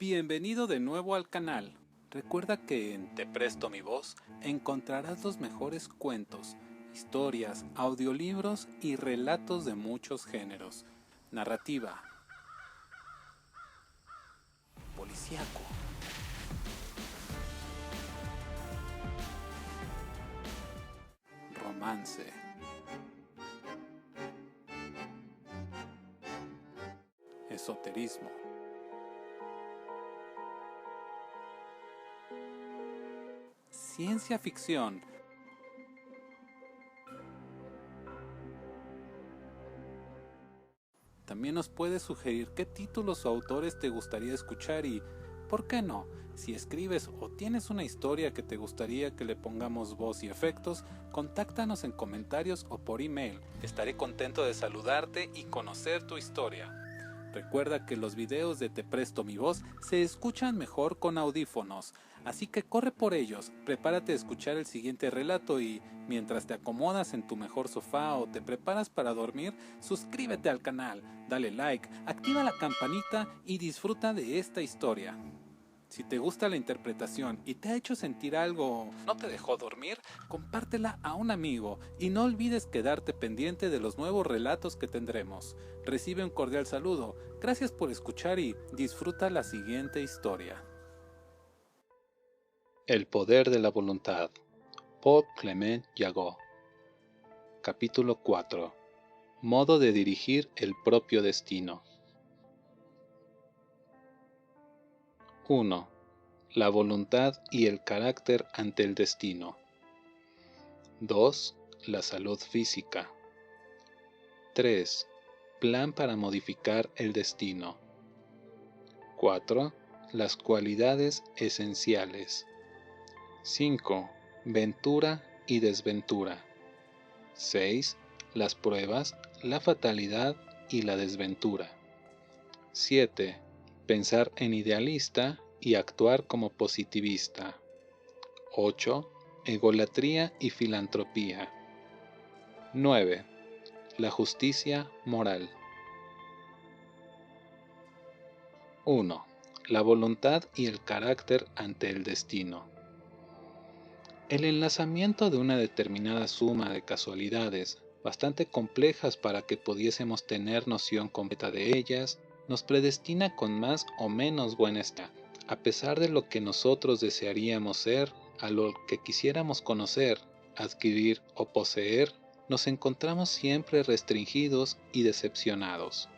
Bienvenido de nuevo al canal. Recuerda que en Te Presto Mi Voz encontrarás los mejores cuentos, historias, audiolibros y relatos de muchos géneros. Narrativa, policíaco, romance, esoterismo, ciencia ficción. También nos puedes sugerir qué títulos o autores te gustaría escuchar y, ¿por qué no? Si escribes o tienes una historia que te gustaría que le pongamos voz y efectos, contáctanos en comentarios o por email. Estaré contento de saludarte y conocer tu historia. Recuerda que los videos de Te Presto Mi Voz se escuchan mejor con audífonos, así que corre por ellos, prepárate a escuchar el siguiente relato y, mientras te acomodas en tu mejor sofá o te preparas para dormir, suscríbete al canal, dale like, activa la campanita y disfruta de esta historia. Si te gusta la interpretación y te ha hecho sentir algo, no te dejó dormir, compártela a un amigo y no olvides quedarte pendiente de los nuevos relatos que tendremos. Recibe un cordial saludo, gracias por escuchar y disfruta la siguiente historia. El poder de la voluntad. Paul Clement Yagot. Capítulo 4. Modo de dirigir el propio destino. 1. La voluntad y el carácter ante el destino. 2. La salud física. 3. Plan para modificar el destino. 4. Las cualidades esenciales. 5. Ventura y desventura. 6. Las pruebas, la fatalidad y la desventura. 7. Pensar en idealista y actuar como positivista. 8. Egolatría y filantropía. 9. La justicia moral. 1. La voluntad y el carácter ante el destino. El enlazamiento de una determinada suma de casualidades, bastante complejas para que pudiésemos tener noción completa de ellas, nos predestina con más o menos buena estima, a pesar de lo que nosotros desearíamos ser, a lo que quisiéramos conocer, adquirir o poseer, nos encontramos siempre restringidos y decepcionados.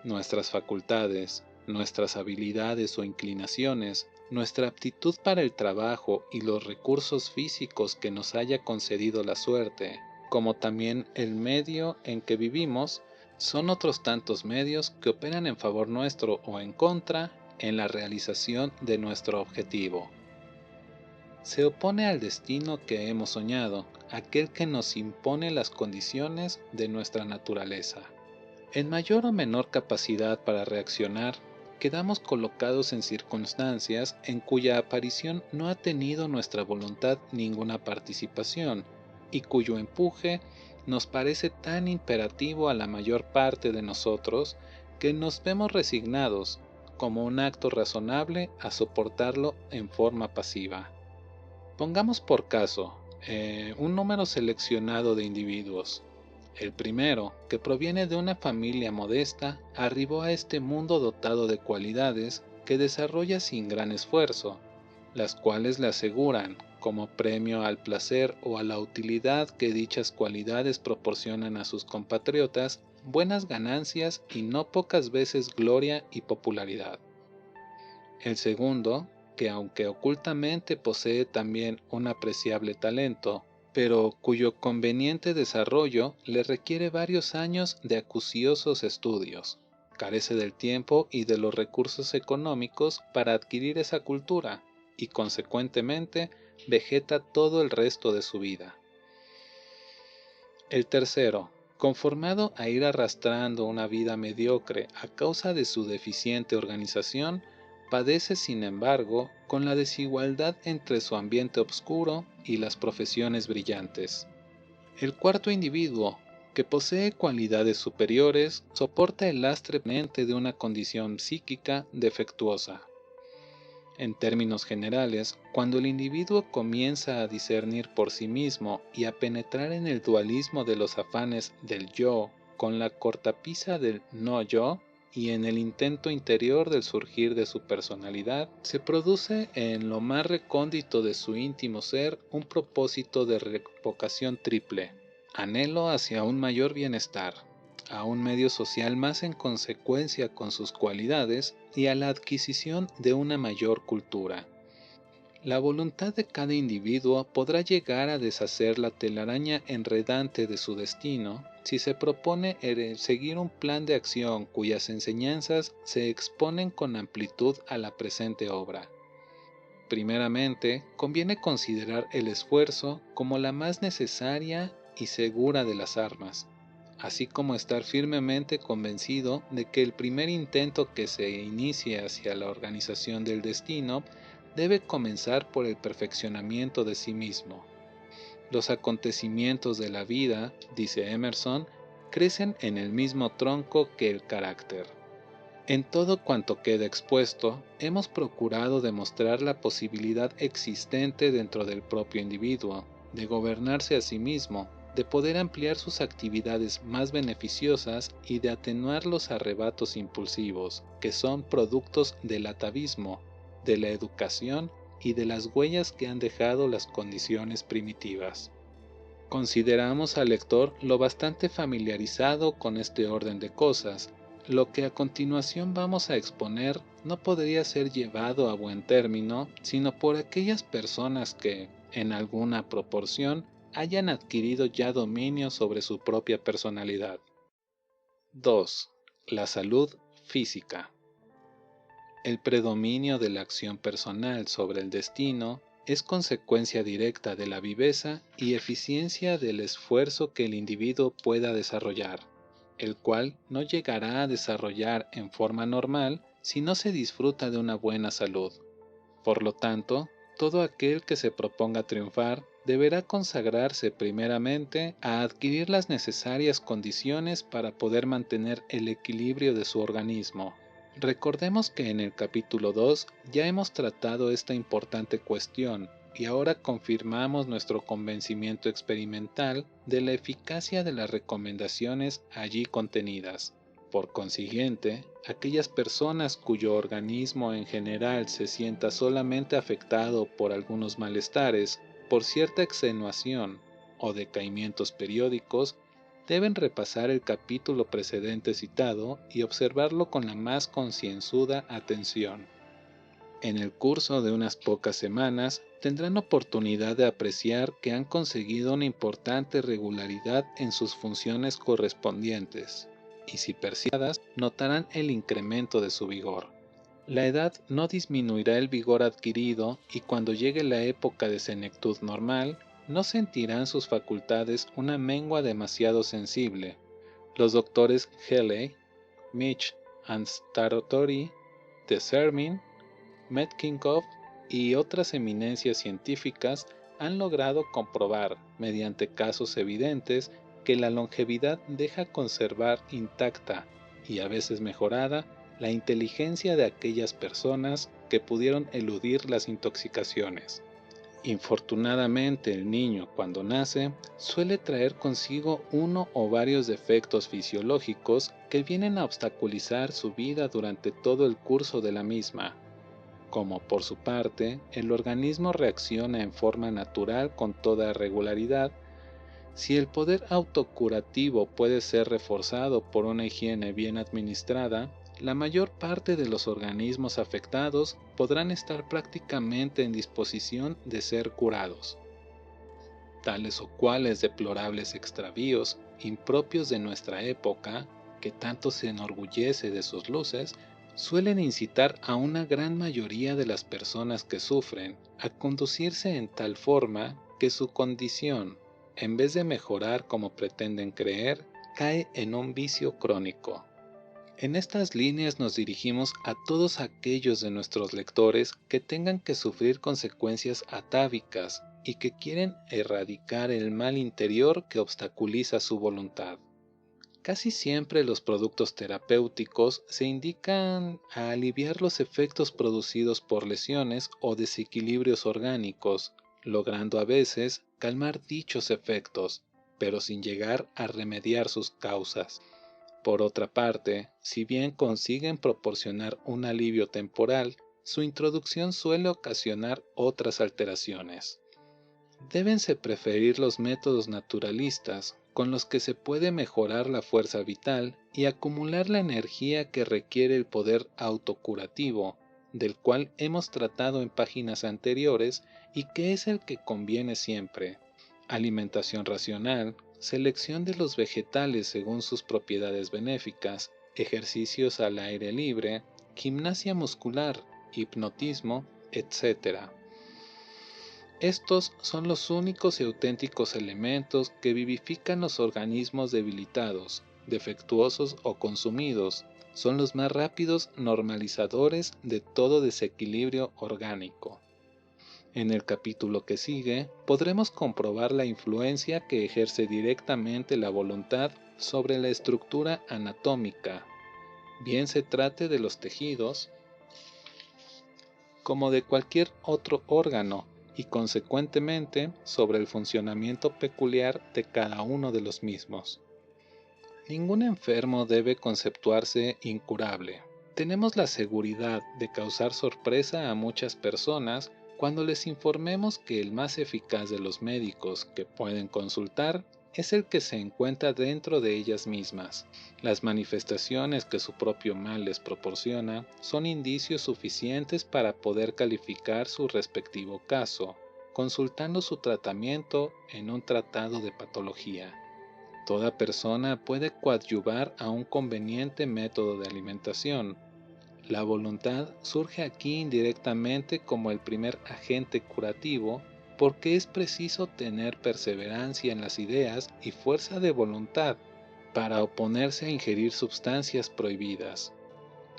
Nuestras facultades, nuestras habilidades o inclinaciones, nuestra aptitud para el trabajo y los recursos físicos que nos haya concedido la suerte, como también el medio en que vivimos, son otros tantos medios que operan en favor nuestro o en contra en la realización de nuestro objetivo. Se opone al destino que hemos soñado, aquel que nos impone las condiciones de nuestra naturaleza. En mayor o menor capacidad para reaccionar, quedamos colocados en circunstancias en cuya aparición no ha tenido nuestra voluntad ninguna participación y cuyo empuje nos parece tan imperativo a la mayor parte de nosotros que nos vemos resignados, como un acto razonable, a soportarlo en forma pasiva. Pongamos por caso un número seleccionado de individuos. El primero, que proviene de una familia modesta, arribó a este mundo dotado de cualidades que desarrolla sin gran esfuerzo, las cuales le aseguran, como premio al placer o a la utilidad que dichas cualidades proporcionan a sus compatriotas, buenas ganancias y no pocas veces gloria y popularidad. El segundo, que aunque ocultamente posee también un apreciable talento, pero cuyo conveniente desarrollo le requiere varios años de acuciosos estudios. Carece del tiempo y de los recursos económicos para adquirir esa cultura, y consecuentemente vegeta todo el resto de su vida. El tercero, conformado a ir arrastrando una vida mediocre a causa de su deficiente organización, padece sin embargo con la desigualdad entre su ambiente oscuro y las profesiones brillantes. El cuarto individuo, que posee cualidades superiores, soporta el lastre permanente de una condición psíquica defectuosa. En términos generales, cuando el individuo comienza a discernir por sí mismo y a penetrar en el dualismo de los afanes del yo con la cortapisa del no yo, y en el intento interior del surgir de su personalidad, se produce en lo más recóndito de su íntimo ser un propósito de revocación triple: anhelo hacia un mayor bienestar, a un medio social más en consecuencia con sus cualidades y a la adquisición de una mayor cultura. La voluntad de cada individuo podrá llegar a deshacer la telaraña enredante de su destino si se propone seguir un plan de acción cuyas enseñanzas se exponen con amplitud a la presente obra. Primeramente, conviene considerar el esfuerzo como la más necesaria y segura de las armas, así como estar firmemente convencido de que el primer intento que se inicie hacia la organización del destino debe comenzar por el perfeccionamiento de sí mismo. Los acontecimientos de la vida, dice Emerson, crecen en el mismo tronco que el carácter. En todo cuanto queda expuesto, hemos procurado demostrar la posibilidad existente dentro del propio individuo, de gobernarse a sí mismo, de poder ampliar sus actividades más beneficiosas y de atenuar los arrebatos impulsivos, que son productos del atavismo, de la educación y de las huellas que han dejado las condiciones primitivas. Consideramos al lector lo bastante familiarizado con este orden de cosas. Lo que a continuación vamos a exponer no podría ser llevado a buen término sino por aquellas personas que, en alguna proporción, hayan adquirido ya dominio sobre su propia personalidad. 2. La salud física. El predominio de la acción personal sobre el destino es consecuencia directa de la viveza y eficiencia del esfuerzo que el individuo pueda desarrollar, el cual no llegará a desarrollar en forma normal si no se disfruta de una buena salud. Por lo tanto, todo aquel que se proponga triunfar deberá consagrarse primeramente a adquirir las necesarias condiciones para poder mantener el equilibrio de su organismo. Recordemos que en el capítulo 2 ya hemos tratado esta importante cuestión y ahora confirmamos nuestro convencimiento experimental de la eficacia de las recomendaciones allí contenidas. Por consiguiente, aquellas personas cuyo organismo en general se sienta solamente afectado por algunos malestares, por cierta extenuación o decaimientos periódicos, deben repasar el capítulo precedente citado y observarlo con la más concienzuda atención. En el curso de unas pocas semanas tendrán oportunidad de apreciar que han conseguido una importante regularidad en sus funciones correspondientes, y si perseadas notarán el incremento de su vigor. La edad no disminuirá el vigor adquirido y cuando llegue la época de senectud normal, no sentirán sus facultades una mengua demasiado sensible. Los doctores Healy, Mitch and Starotori, de Sermon, Metcalfe y otras eminencias científicas han logrado comprobar, mediante casos evidentes, que la longevidad deja conservar intacta y a veces mejorada la inteligencia de aquellas personas que pudieron eludir las intoxicaciones. Infortunadamente, el niño, cuando nace, suele traer consigo uno o varios defectos fisiológicos que vienen a obstaculizar su vida durante todo el curso de la misma. Como por su parte, el organismo reacciona en forma natural con toda regularidad, si el poder autocurativo puede ser reforzado por una higiene bien administrada, la mayor parte de los organismos afectados podrán estar prácticamente en disposición de ser curados. Tales o cuales deplorables extravíos, impropios de nuestra época, que tanto se enorgullece de sus luces, suelen incitar a una gran mayoría de las personas que sufren a conducirse en tal forma que su condición, en vez de mejorar como pretenden creer, cae en un vicio crónico. En estas líneas nos dirigimos a todos aquellos de nuestros lectores que tengan que sufrir consecuencias atávicas y que quieren erradicar el mal interior que obstaculiza su voluntad. Casi siempre los productos terapéuticos se indican a aliviar los efectos producidos por lesiones o desequilibrios orgánicos, logrando a veces calmar dichos efectos, pero sin llegar a remediar sus causas. Por otra parte, si bien consiguen proporcionar un alivio temporal, su introducción suele ocasionar otras alteraciones. Débense preferir los métodos naturalistas, con los que se puede mejorar la fuerza vital y acumular la energía que requiere el poder autocurativo, del cual hemos tratado en páginas anteriores y que es el que conviene siempre. Alimentación racional, selección de los vegetales según sus propiedades benéficas, ejercicios al aire libre, gimnasia muscular, hipnotismo, etc. Estos son los únicos y auténticos elementos que vivifican los organismos debilitados, defectuosos o consumidos. Son los más rápidos normalizadores de todo desequilibrio orgánico. En el capítulo que sigue, podremos comprobar la influencia que ejerce directamente la voluntad sobre la estructura anatómica, bien se trate de los tejidos, como de cualquier otro órgano, y consecuentemente sobre el funcionamiento peculiar de cada uno de los mismos. Ningún enfermo debe conceptuarse incurable. Tenemos la seguridad de causar sorpresa a muchas personas cuando les informemos que el más eficaz de los médicos que pueden consultar es el que se encuentra dentro de ellas mismas. Las manifestaciones que su propio mal les proporciona son indicios suficientes para poder calificar su respectivo caso, consultando su tratamiento en un tratado de patología. Toda persona puede coadyuvar a un conveniente método de alimentación. La voluntad surge aquí indirectamente como el primer agente curativo, porque es preciso tener perseverancia en las ideas y fuerza de voluntad para oponerse a ingerir sustancias prohibidas.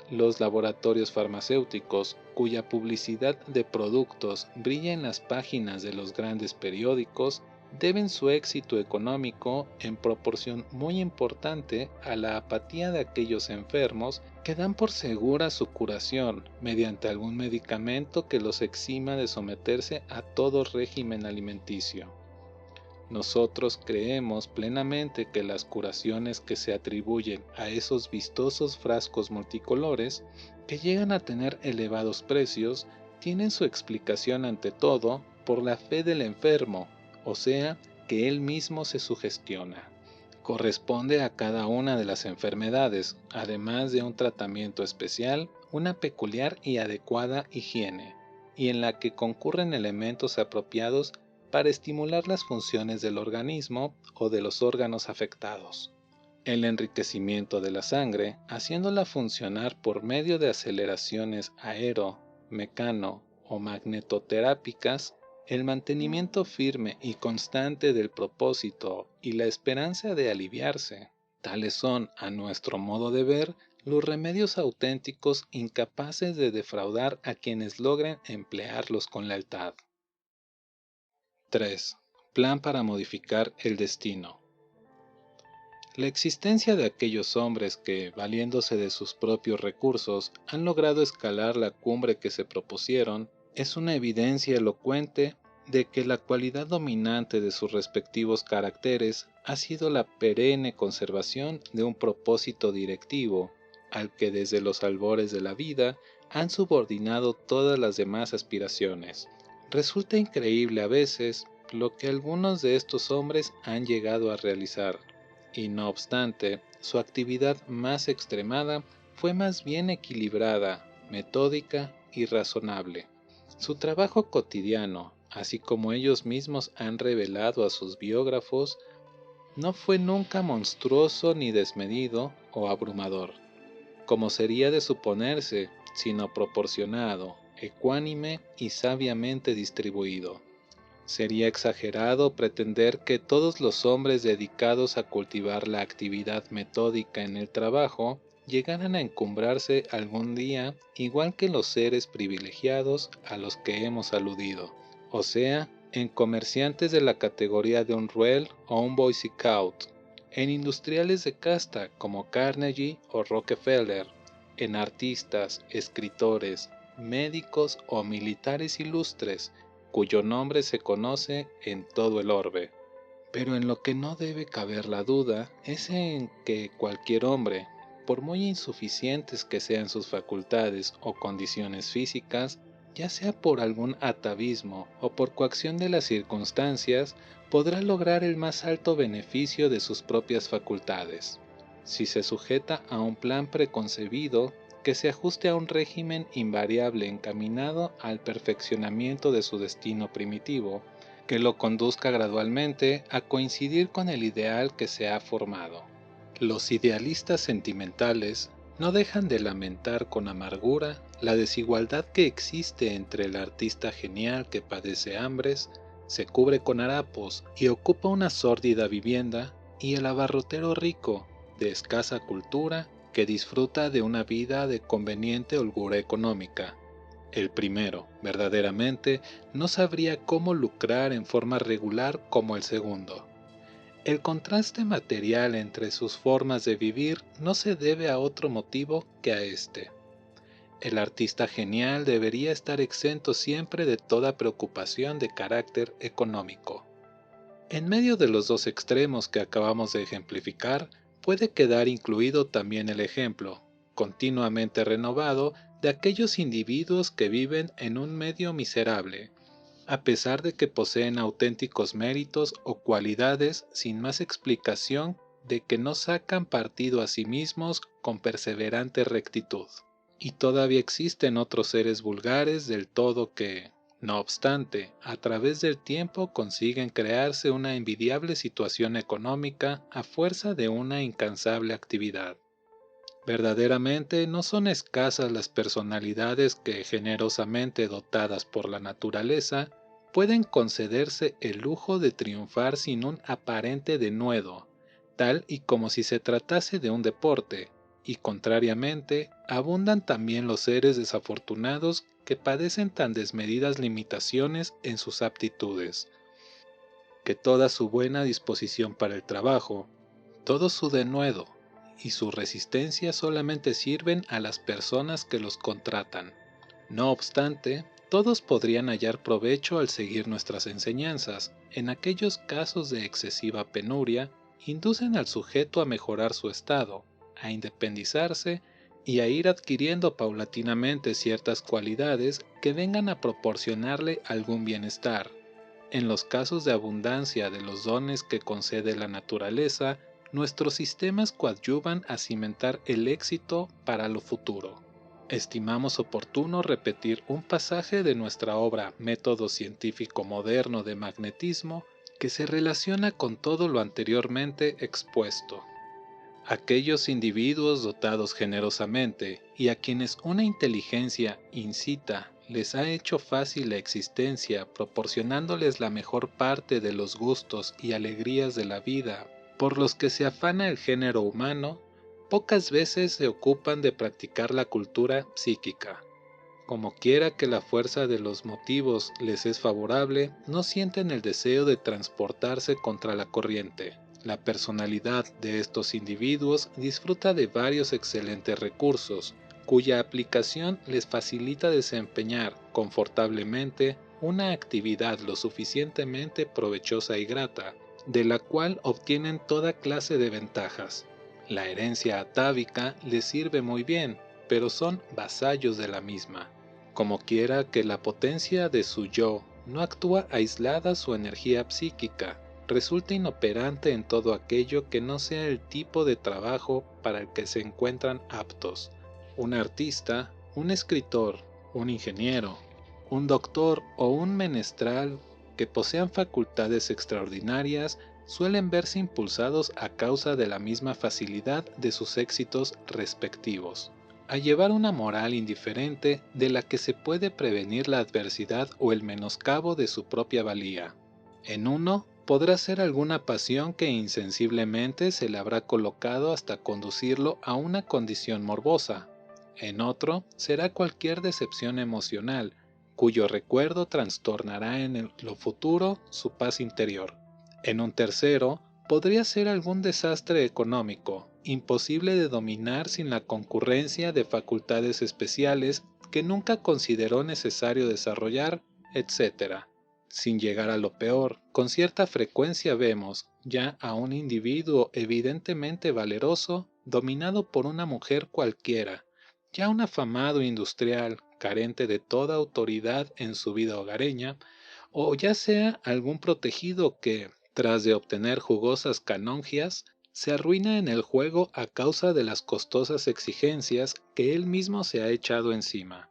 Los laboratorios farmacéuticos, cuya publicidad de productos brilla en las páginas de los grandes periódicos, deben su éxito económico en proporción muy importante a la apatía de aquellos enfermos que dan por segura su curación mediante algún medicamento que los exima de someterse a todo régimen alimenticio. Nosotros creemos plenamente que las curaciones que se atribuyen a esos vistosos frascos multicolores, que llegan a tener elevados precios, tienen su explicación ante todo por la fe del enfermo, o sea, que él mismo se sugestiona. Corresponde a cada una de las enfermedades, además de un tratamiento especial, una peculiar y adecuada higiene, y en la que concurren elementos apropiados para estimular las funciones del organismo o de los órganos afectados. El enriquecimiento de la sangre, haciéndola funcionar por medio de aceleraciones aero, mecano o magnetoterápicas, el mantenimiento firme y constante del propósito y la esperanza de aliviarse. Tales son, a nuestro modo de ver, los remedios auténticos incapaces de defraudar a quienes logren emplearlos con lealtad. 3. Plan para modificar el destino. La existencia de aquellos hombres que, valiéndose de sus propios recursos, han logrado escalar la cumbre que se propusieron, es una evidencia elocuente de que la cualidad dominante de sus respectivos caracteres ha sido la perenne conservación de un propósito directivo, al que desde los albores de la vida han subordinado todas las demás aspiraciones. Resulta increíble a veces lo que algunos de estos hombres han llegado a realizar, y no obstante, su actividad más extremada fue más bien equilibrada, metódica y razonable. Su trabajo cotidiano, así como ellos mismos han revelado a sus biógrafos, no fue nunca monstruoso ni desmedido o abrumador, como sería de suponerse, sino proporcionado, ecuánime y sabiamente distribuido. Sería exagerado pretender que todos los hombres dedicados a cultivar la actividad metódica en el trabajo llegaran a encumbrarse algún día igual que los seres privilegiados a los que hemos aludido, o sea, en comerciantes de la categoría de un Ruel o un Boy Scout, en industriales de casta como Carnegie o Rockefeller, en artistas, escritores, médicos o militares ilustres, cuyo nombre se conoce en todo el orbe. Pero en lo que no debe caber la duda es en que cualquier hombre, por muy insuficientes que sean sus facultades o condiciones físicas, ya sea por algún atavismo o por coacción de las circunstancias, podrá lograr el más alto beneficio de sus propias facultades, si se sujeta a un plan preconcebido que se ajuste a un régimen invariable encaminado al perfeccionamiento de su destino primitivo, que lo conduzca gradualmente a coincidir con el ideal que se ha formado. Los idealistas sentimentales no dejan de lamentar con amargura la desigualdad que existe entre el artista genial que padece hambres, se cubre con harapos y ocupa una sórdida vivienda, y el abarrotero rico, de escasa cultura, que disfruta de una vida de conveniente holgura económica. El primero, verdaderamente, no sabría cómo lucrar en forma regular como el segundo. El contraste material entre sus formas de vivir no se debe a otro motivo que a este. El artista genial debería estar exento siempre de toda preocupación de carácter económico. En medio de los dos extremos que acabamos de ejemplificar, puede quedar incluido también el ejemplo, continuamente renovado, de aquellos individuos que viven en un medio miserable, a pesar de que poseen auténticos méritos o cualidades sin más explicación de que no sacan partido a sí mismos con perseverante rectitud. Y todavía existen otros seres vulgares del todo que, no obstante, a través del tiempo consiguen crearse una envidiable situación económica a fuerza de una incansable actividad. Verdaderamente no son escasas las personalidades que, generosamente dotadas por la naturaleza, pueden concederse el lujo de triunfar sin un aparente denuedo, tal y como si se tratase de un deporte, y contrariamente, abundan también los seres desafortunados que padecen tan desmedidas limitaciones en sus aptitudes, que toda su buena disposición para el trabajo, todo su denuedo y su resistencia solamente sirven a las personas que los contratan. No obstante, todos podrían hallar provecho al seguir nuestras enseñanzas. En aquellos casos de excesiva penuria, inducen al sujeto a mejorar su estado, a independizarse y a ir adquiriendo paulatinamente ciertas cualidades que vengan a proporcionarle algún bienestar. En los casos de abundancia de los dones que concede la naturaleza, nuestros sistemas coadyuvan a cimentar el éxito para lo futuro. Estimamos oportuno repetir un pasaje de nuestra obra Método Científico Moderno de Magnetismo que se relaciona con todo lo anteriormente expuesto. Aquellos individuos dotados generosamente y a quienes una inteligencia incita les ha hecho fácil la existencia proporcionándoles la mejor parte de los gustos y alegrías de la vida por los que se afana el género humano, pocas veces se ocupan de practicar la cultura psíquica. Como quiera que la fuerza de los motivos les es favorable, no sienten el deseo de transportarse contra la corriente. La personalidad de estos individuos disfruta de varios excelentes recursos, cuya aplicación les facilita desempeñar confortablemente una actividad lo suficientemente provechosa y grata, de la cual obtienen toda clase de ventajas. La herencia atávica les sirve muy bien, pero son vasallos de la misma. Como quiera que la potencia de su yo no actúa aislada, su energía psíquica resulta inoperante en todo aquello que no sea el tipo de trabajo para el que se encuentran aptos. Un artista, un escritor, un ingeniero, un doctor o un menestral que posean facultades extraordinarias suelen verse impulsados a causa de la misma facilidad de sus éxitos respectivos, a llevar una moral indiferente de la que se puede prevenir la adversidad o el menoscabo de su propia valía. En uno podrá ser alguna pasión que insensiblemente se le habrá colocado hasta conducirlo a una condición morbosa. En otro será cualquier decepción emocional, cuyo recuerdo trastornará en lo futuro su paz interior. En un tercero podría ser algún desastre económico, imposible de dominar sin la concurrencia de facultades especiales que nunca consideró necesario desarrollar, etc. Sin llegar a lo peor, con cierta frecuencia vemos ya a un individuo evidentemente valeroso dominado por una mujer cualquiera, ya un afamado industrial carente de toda autoridad en su vida hogareña, o ya sea algún protegido que, tras de obtener jugosas canongias, se arruina en el juego a causa de las costosas exigencias que él mismo se ha echado encima.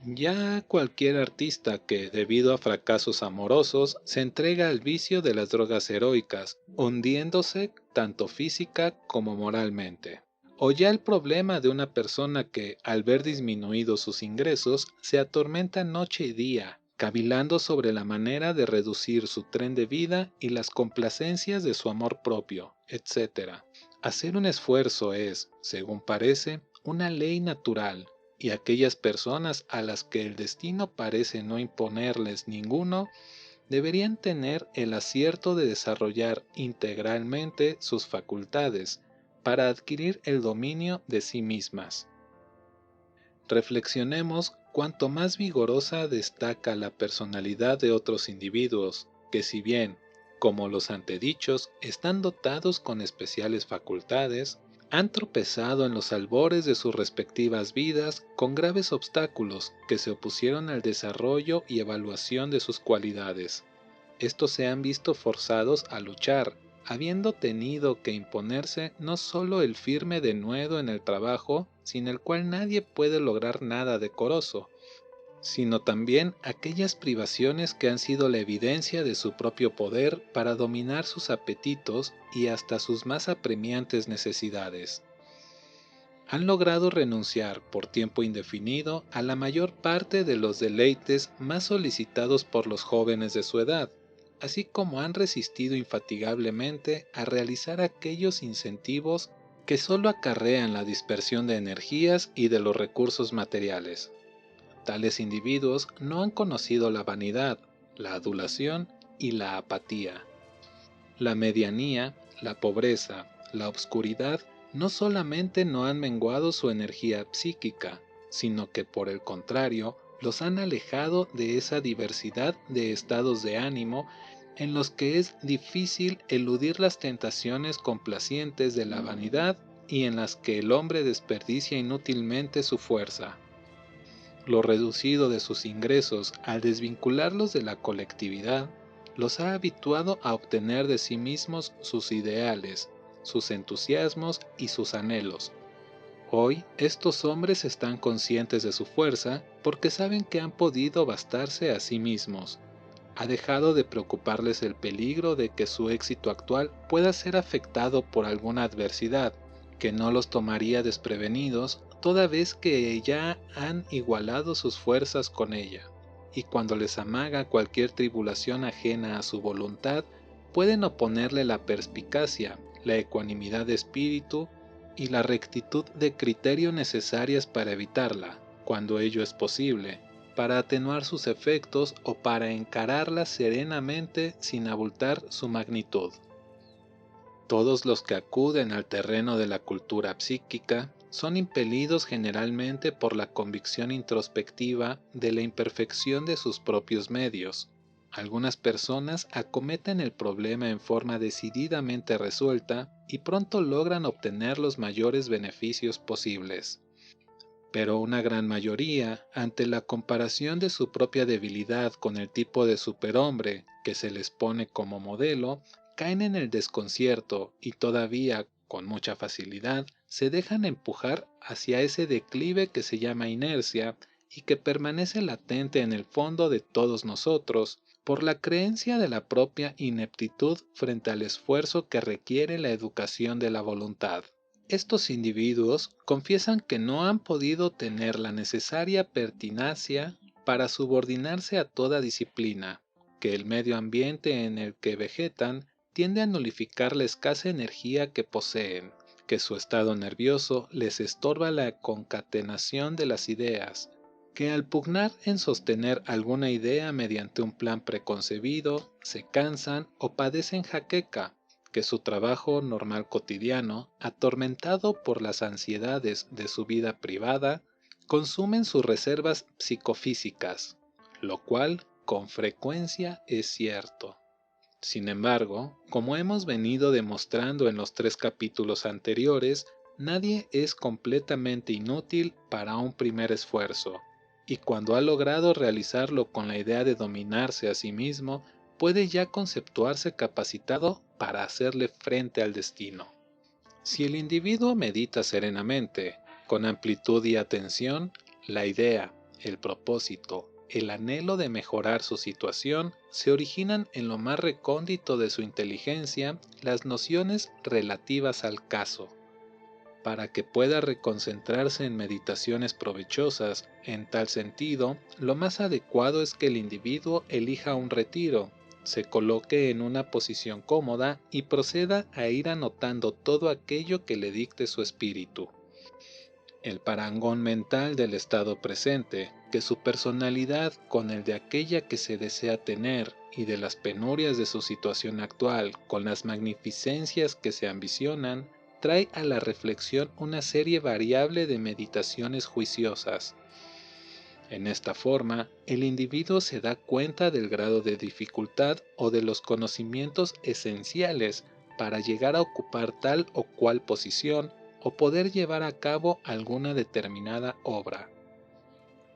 Ya cualquier artista que, debido a fracasos amorosos, se entrega al vicio de las drogas heroicas, hundiéndose tanto física como moralmente. O ya el problema de una persona que, al ver disminuidos sus ingresos, se atormenta noche y día, cavilando sobre la manera de reducir su tren de vida y las complacencias de su amor propio, etc. Hacer un esfuerzo es, según parece, una ley natural, y aquellas personas a las que el destino parece no imponerles ninguno, deberían tener el acierto de desarrollar integralmente sus facultades para adquirir el dominio de sí mismas. Reflexionemos cuánto más vigorosa destaca la personalidad de otros individuos, que si bien, como los antedichos, están dotados con especiales facultades, han tropezado en los albores de sus respectivas vidas con graves obstáculos que se opusieron al desarrollo y evaluación de sus cualidades. Estos se han visto forzados a luchar, habiendo tenido que imponerse no solo el firme denuedo en el trabajo, sin el cual nadie puede lograr nada decoroso, sino también aquellas privaciones que han sido la evidencia de su propio poder para dominar sus apetitos y hasta sus más apremiantes necesidades. Han logrado renunciar por tiempo indefinido a la mayor parte de los deleites más solicitados por los jóvenes de su edad, así como han resistido infatigablemente a realizar aquellos incentivos que solo acarrean la dispersión de energías y de los recursos materiales. Tales individuos no han conocido la vanidad, la adulación y la apatía. La medianía, la pobreza, la obscuridad no solamente no han menguado su energía psíquica, sino que por el contrario los han alejado de esa diversidad de estados de ánimo en los que es difícil eludir las tentaciones complacientes de la vanidad y en las que el hombre desperdicia inútilmente su fuerza. Lo reducido de sus ingresos al desvincularlos de la colectividad los ha habituado a obtener de sí mismos sus ideales, sus entusiasmos y sus anhelos. Hoy estos hombres están conscientes de su fuerza porque saben que han podido bastarse a sí mismos. Ha dejado de preocuparles el peligro de que su éxito actual pueda ser afectado por alguna adversidad, que no los tomaría desprevenidos toda vez que ya han igualado sus fuerzas con ella, y cuando les amaga cualquier tribulación ajena a su voluntad, pueden oponerle la perspicacia, la ecuanimidad de espíritu y la rectitud de criterio necesarias para evitarla, cuando ello es posible, para atenuar sus efectos o para encararla serenamente sin abultar su magnitud. Todos los que acuden al terreno de la cultura psíquica son impelidos generalmente por la convicción introspectiva de la imperfección de sus propios medios. Algunas personas acometen el problema en forma decididamente resuelta y pronto logran obtener los mayores beneficios posibles. Pero una gran mayoría, ante la comparación de su propia debilidad con el tipo de superhombre que se les pone como modelo, caen en el desconcierto y todavía, con mucha facilidad, se dejan empujar hacia ese declive que se llama inercia y que permanece latente en el fondo de todos nosotros, por la creencia de la propia ineptitud frente al esfuerzo que requiere la educación de la voluntad. Estos individuos confiesan que no han podido tener la necesaria pertinacia para subordinarse a toda disciplina, que el medio ambiente en el que vegetan tiende a nulificar la escasa energía que poseen, que su estado nervioso les estorba la concatenación de las ideas, que al pugnar en sostener alguna idea mediante un plan preconcebido, se cansan o padecen jaqueca, que su trabajo normal cotidiano, atormentado por las ansiedades de su vida privada, consumen sus reservas psicofísicas, lo cual con frecuencia es cierto. Sin embargo, como hemos venido demostrando en los 3 capítulos anteriores, nadie es completamente inútil para un primer esfuerzo, y cuando ha logrado realizarlo con la idea de dominarse a sí mismo, puede ya conceptuarse capacitado para hacerle frente al destino. Si el individuo medita serenamente, con amplitud y atención, la idea, el propósito, el anhelo de mejorar su situación se originan en lo más recóndito de su inteligencia las nociones relativas al caso. Para que pueda reconcentrarse en meditaciones provechosas, en tal sentido, lo más adecuado es que el individuo elija un retiro, se coloque en una posición cómoda y proceda a ir anotando todo aquello que le dicte su espíritu. El parangón mental del estado presente, que su personalidad con el de aquella que se desea tener y de las penurias de su situación actual con las magnificencias que se ambicionan, trae a la reflexión una serie variable de meditaciones juiciosas. En esta forma, el individuo se da cuenta del grado de dificultad o de los conocimientos esenciales para llegar a ocupar tal o cual posición o poder llevar a cabo alguna determinada obra.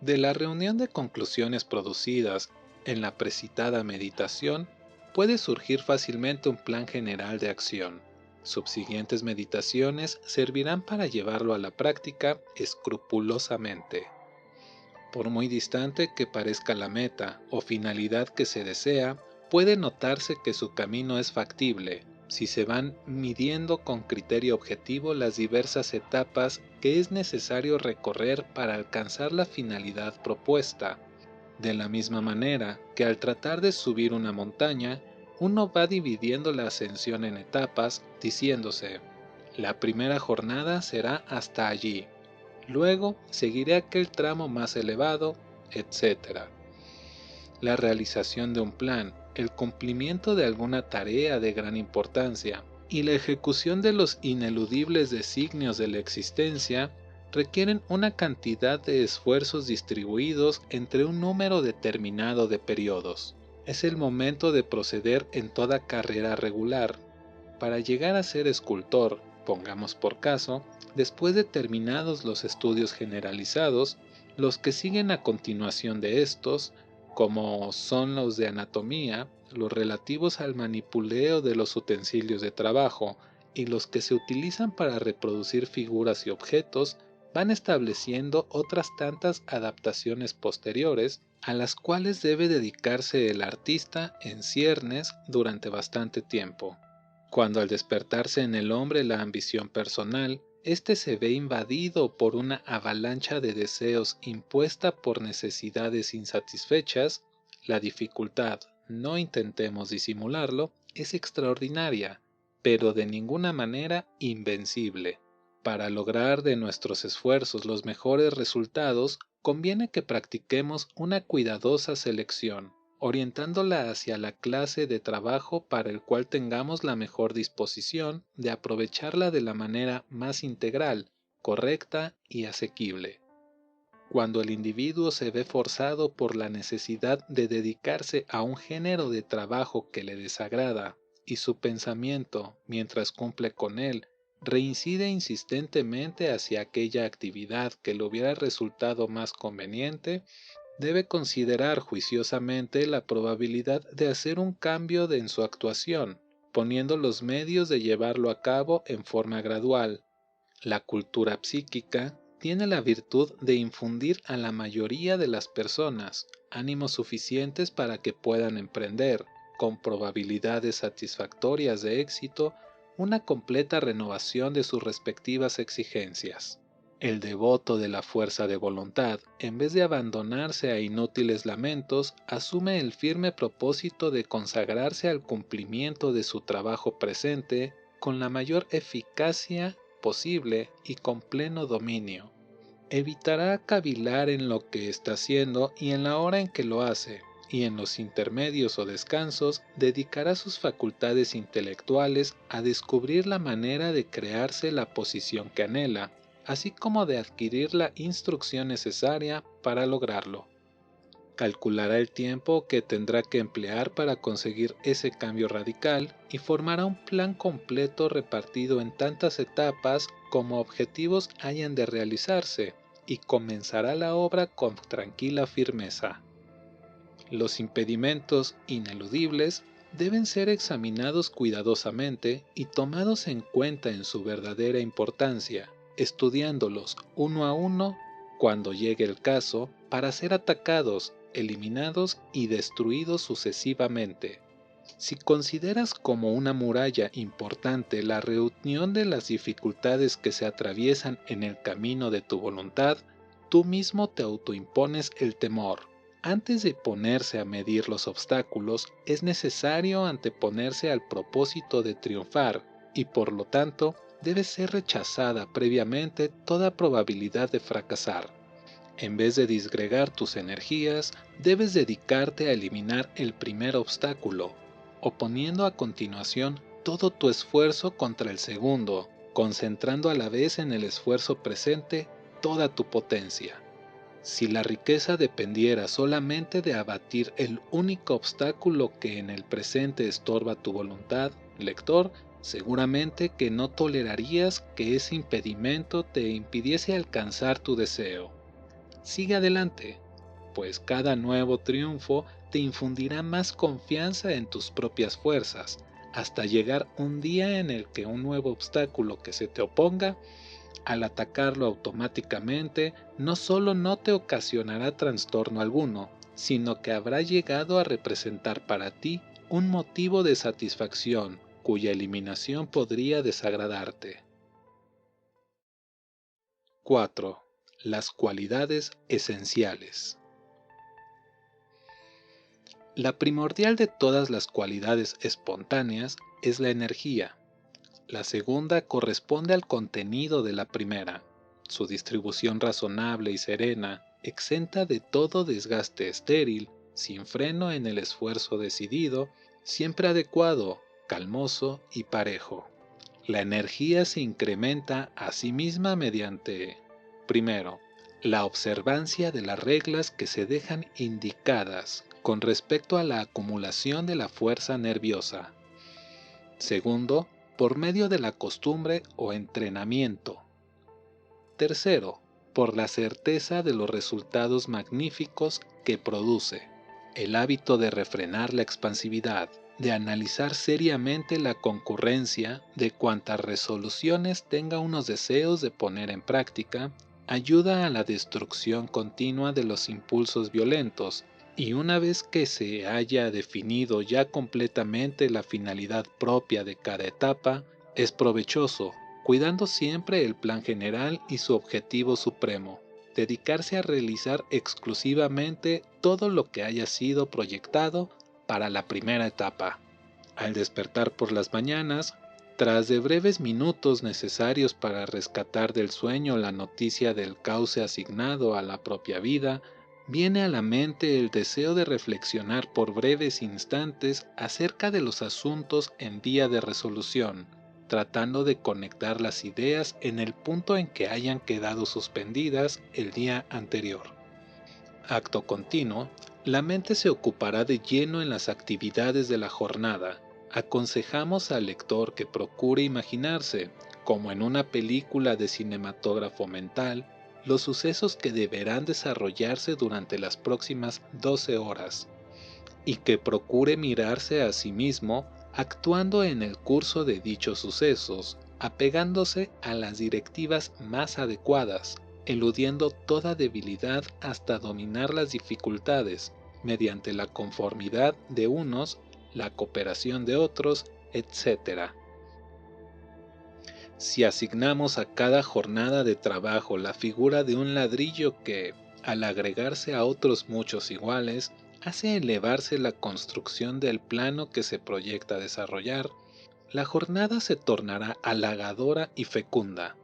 De la reunión de conclusiones producidas en la precitada meditación, puede surgir fácilmente un plan general de acción. Subsiguientes meditaciones servirán para llevarlo a la práctica escrupulosamente. Por muy distante que parezca la meta o finalidad que se desea, puede notarse que su camino es factible, si se van midiendo con criterio objetivo las diversas etapas que es necesario recorrer para alcanzar la finalidad propuesta. De la misma manera que al tratar de subir una montaña, uno va dividiendo la ascensión en etapas, diciéndose, la primera jornada será hasta allí, luego seguiré aquel tramo más elevado, etc. La realización de un plan, el cumplimiento de alguna tarea de gran importancia y la ejecución de los ineludibles designios de la existencia requieren una cantidad de esfuerzos distribuidos entre un número determinado de periodos. Es el momento de proceder en toda carrera regular. Para llegar a ser escultor, pongamos por caso, después de terminados los estudios generalizados, los que siguen a continuación de estos, como son los de anatomía, los relativos al manipuleo de los utensilios de trabajo y los que se utilizan para reproducir figuras y objetos, van estableciendo otras tantas adaptaciones posteriores a las cuales debe dedicarse el artista en ciernes durante bastante tiempo. Cuando al despertarse en el hombre la ambición personal, éste se ve invadido por una avalancha de deseos impuesta por necesidades insatisfechas, la dificultad, no intentemos disimularlo, es extraordinaria, pero de ninguna manera invencible. Para lograr de nuestros esfuerzos los mejores resultados, conviene que practiquemos una cuidadosa selección, orientándola hacia la clase de trabajo para el cual tengamos la mejor disposición de aprovecharla de la manera más integral, correcta y asequible. Cuando el individuo se ve forzado por la necesidad de dedicarse a un género de trabajo que le desagrada, y su pensamiento, mientras cumple con él, reincide insistentemente hacia aquella actividad que le hubiera resultado más conveniente, debe considerar juiciosamente la probabilidad de hacer un cambio en su actuación, poniendo los medios de llevarlo a cabo en forma gradual. La cultura psíquica tiene la virtud de infundir a la mayoría de las personas ánimos suficientes para que puedan emprender, con probabilidades satisfactorias de éxito, una completa renovación de sus respectivas exigencias. El devoto de la fuerza de voluntad, en vez de abandonarse a inútiles lamentos, asume el firme propósito de consagrarse al cumplimiento de su trabajo presente con la mayor eficacia posible y con pleno dominio. Evitará cavilar en lo que está haciendo y en la hora en que lo hace, y en los intermedios o descansos dedicará sus facultades intelectuales a descubrir la manera de crearse la posición que anhela, así como de adquirir la instrucción necesaria para lograrlo. Calculará el tiempo que tendrá que emplear para conseguir ese cambio radical y formará un plan completo repartido en tantas etapas como objetivos hayan de realizarse, y comenzará la obra con tranquila firmeza. Los impedimentos ineludibles deben ser examinados cuidadosamente y tomados en cuenta en su verdadera importancia, estudiándolos uno a uno cuando llegue el caso para ser atacados, eliminados y destruidos sucesivamente. Si consideras como una muralla importante la reunión de las dificultades que se atraviesan en el camino de tu voluntad, tú mismo te autoimpones el temor. Antes de ponerse a medir los obstáculos, es necesario anteponerse al propósito de triunfar y por lo tanto debe ser rechazada previamente toda probabilidad de fracasar. En vez de disgregar tus energías, debes dedicarte a eliminar el primer obstáculo, oponiendo a continuación todo tu esfuerzo contra el segundo, concentrando a la vez en el esfuerzo presente toda tu potencia. Si la riqueza dependiera solamente de abatir el único obstáculo que en el presente estorba tu voluntad, lector, seguramente que no tolerarías que ese impedimento te impidiese alcanzar tu deseo. Sigue adelante, pues cada nuevo triunfo te infundirá más confianza en tus propias fuerzas, hasta llegar un día en el que un nuevo obstáculo que se te oponga, al atacarlo automáticamente, no solo no te ocasionará trastorno alguno, sino que habrá llegado a representar para ti un motivo de satisfacción, cuya eliminación podría desagradarte. 4. Las cualidades esenciales. La primordial de todas las cualidades espontáneas es la energía. La segunda corresponde al contenido de la primera, su distribución razonable y serena, exenta de todo desgaste estéril, sin freno en el esfuerzo decidido, siempre adecuado, calmoso y parejo. La energía se incrementa a sí misma mediante, primero, la observancia de las reglas que se dejan indicadas con respecto a la acumulación de la fuerza nerviosa. Segundo, por medio de la costumbre o entrenamiento. Tercero, por la certeza de los resultados magníficos que produce. El hábito de refrenar la expansividad, de analizar seriamente la concurrencia de cuantas resoluciones tenga unos deseos de poner en práctica, ayuda a la destrucción continua de los impulsos violentos, y una vez que se haya definido ya completamente la finalidad propia de cada etapa, es provechoso, cuidando siempre el plan general y su objetivo supremo, dedicarse a realizar exclusivamente todo lo que haya sido proyectado para la primera etapa. Al despertar por las mañanas, tras de breves minutos necesarios para rescatar del sueño la noticia del cauce asignado a la propia vida, viene a la mente el deseo de reflexionar por breves instantes acerca de los asuntos en vía de resolución, tratando de conectar las ideas en el punto en que hayan quedado suspendidas el día anterior. Acto continuo, la mente se ocupará de lleno en las actividades de la jornada. Aconsejamos al lector que procure imaginarse, como en una película de cinematógrafo mental, los sucesos que deberán desarrollarse durante las próximas 12 horas, y que procure mirarse a sí mismo actuando en el curso de dichos sucesos, apegándose a las directivas más adecuadas, eludiendo toda debilidad hasta dominar las dificultades, mediante la conformidad de unos, la cooperación de otros, etc. Si asignamos a cada jornada de trabajo la figura de un ladrillo que, al agregarse a otros muchos iguales, hace elevarse la construcción del plano que se proyecta desarrollar, la jornada se tornará halagadora y fecunda.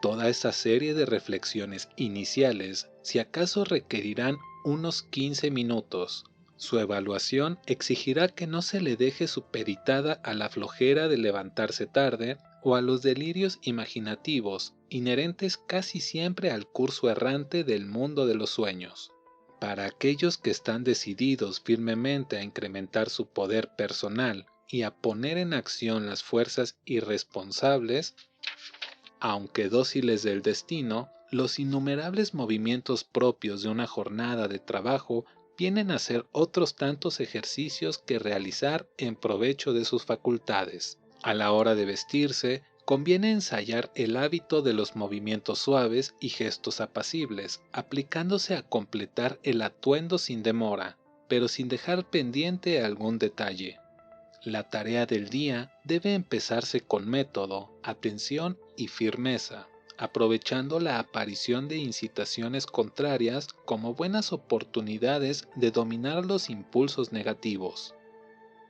Toda esa serie de reflexiones iniciales, si acaso requerirán unos 15 minutos, Su evaluación exigirá que no se le deje supeditada a la flojera de levantarse tarde o a los delirios imaginativos, inherentes casi siempre al curso errante del mundo de los sueños. Para aquellos que están decididos firmemente a incrementar su poder personal y a poner en acción las fuerzas irresponsables, aunque dóciles del destino, los innumerables movimientos propios de una jornada de trabajo vienen a ser otros tantos ejercicios que realizar en provecho de sus facultades. A la hora de vestirse, conviene ensayar el hábito de los movimientos suaves y gestos apacibles, aplicándose a completar el atuendo sin demora, pero sin dejar pendiente algún detalle. La tarea del día debe empezarse con método, atención y firmeza, aprovechando la aparición de incitaciones contrarias como buenas oportunidades de dominar los impulsos negativos.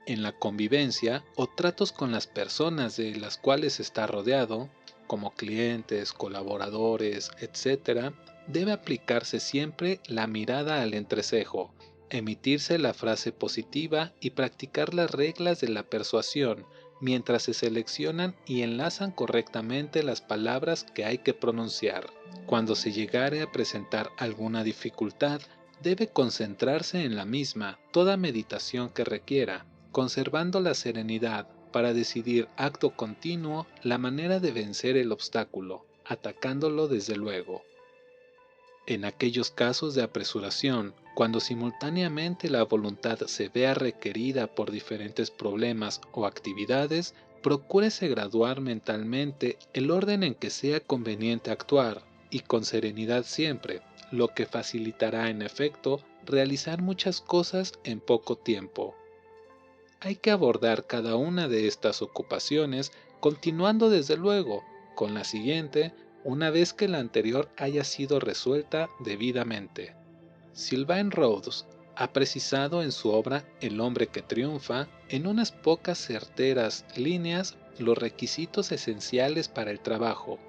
En la convivencia o tratos con las personas de las cuales está rodeado, como clientes, colaboradores, etc., debe aplicarse siempre la mirada al entrecejo, emitirse la frase positiva y practicar las reglas de la persuasión mientras se seleccionan y enlazan correctamente las palabras que hay que pronunciar. Cuando se llegare a presentar alguna dificultad, debe concentrarse en la misma toda meditación que requiera, conservando la serenidad para decidir acto continuo la manera de vencer el obstáculo, atacándolo desde luego. En aquellos casos de apresuración, cuando simultáneamente la voluntad se vea requerida por diferentes problemas o actividades, procúrese graduar mentalmente el orden en que sea conveniente actuar, y con serenidad siempre, lo que facilitará en efecto realizar muchas cosas en poco tiempo. Hay que abordar cada una de estas ocupaciones, continuando desde luego con la siguiente, una vez que la anterior haya sido resuelta debidamente. Sylvain Rhodes ha precisado en su obra El hombre que triunfa, en unas pocas certeras líneas, los requisitos esenciales para el trabajo.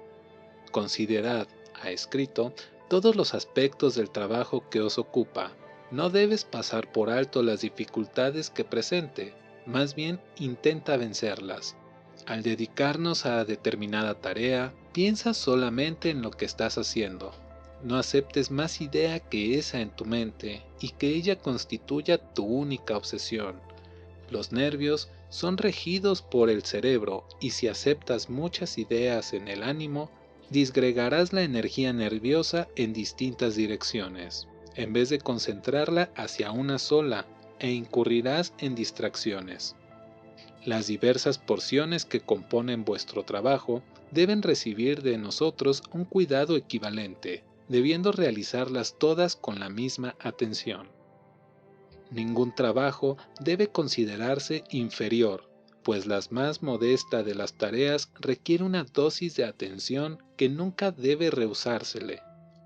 Considerad, ha escrito, todos los aspectos del trabajo que os ocupa. No debes pasar por alto las dificultades que presente, más bien intenta vencerlas. Al dedicarnos a determinada tarea, piensa solamente en lo que estás haciendo. No aceptes más idea que esa en tu mente y que ella constituya tu única obsesión. Los nervios son regidos por el cerebro y si aceptas muchas ideas en el ánimo, disgregarás la energía nerviosa en distintas direcciones, en vez de concentrarla hacia una sola, e incurrirás en distracciones. Las diversas porciones que componen vuestro trabajo deben recibir de nosotros un cuidado equivalente, debiendo realizarlas todas con la misma atención. Ningún trabajo debe considerarse inferior, pues la más modesta de las tareas requiere una dosis de atención que nunca debe rehusársele.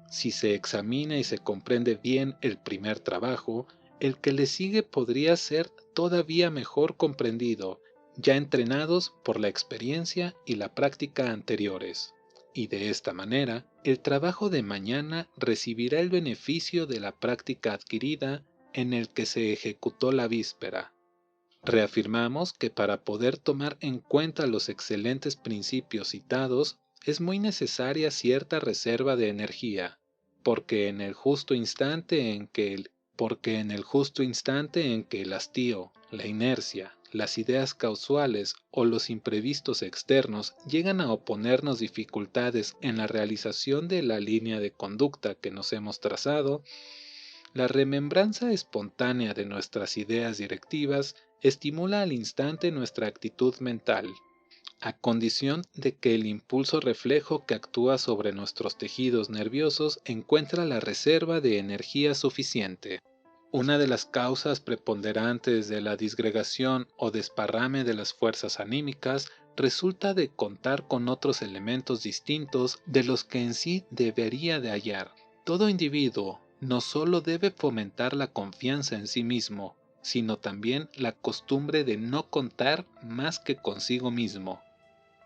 Si se examina y se comprende bien el primer trabajo, el que le sigue podría ser todavía mejor comprendido, ya entrenados por la experiencia y la práctica anteriores. Y de esta manera, el trabajo de mañana recibirá el beneficio de la práctica adquirida en el que se ejecutó la víspera. Reafirmamos que para poder tomar en cuenta los excelentes principios citados, es muy necesaria cierta reserva de energía, porque en el justo instante en que el hastío, la inercia, las ideas causales o los imprevistos externos llegan a oponernos dificultades en la realización de la línea de conducta que nos hemos trazado, la remembranza espontánea de nuestras ideas directivas estimula al instante nuestra actitud mental, a condición de que el impulso reflejo que actúa sobre nuestros tejidos nerviosos encuentra la reserva de energía suficiente. Una de las causas preponderantes de la disgregación o desparrame de las fuerzas anímicas resulta de contar con otros elementos distintos de los que en sí debería de hallar. Todo individuo no solo debe fomentar la confianza en sí mismo, sino también la costumbre de no contar más que consigo mismo.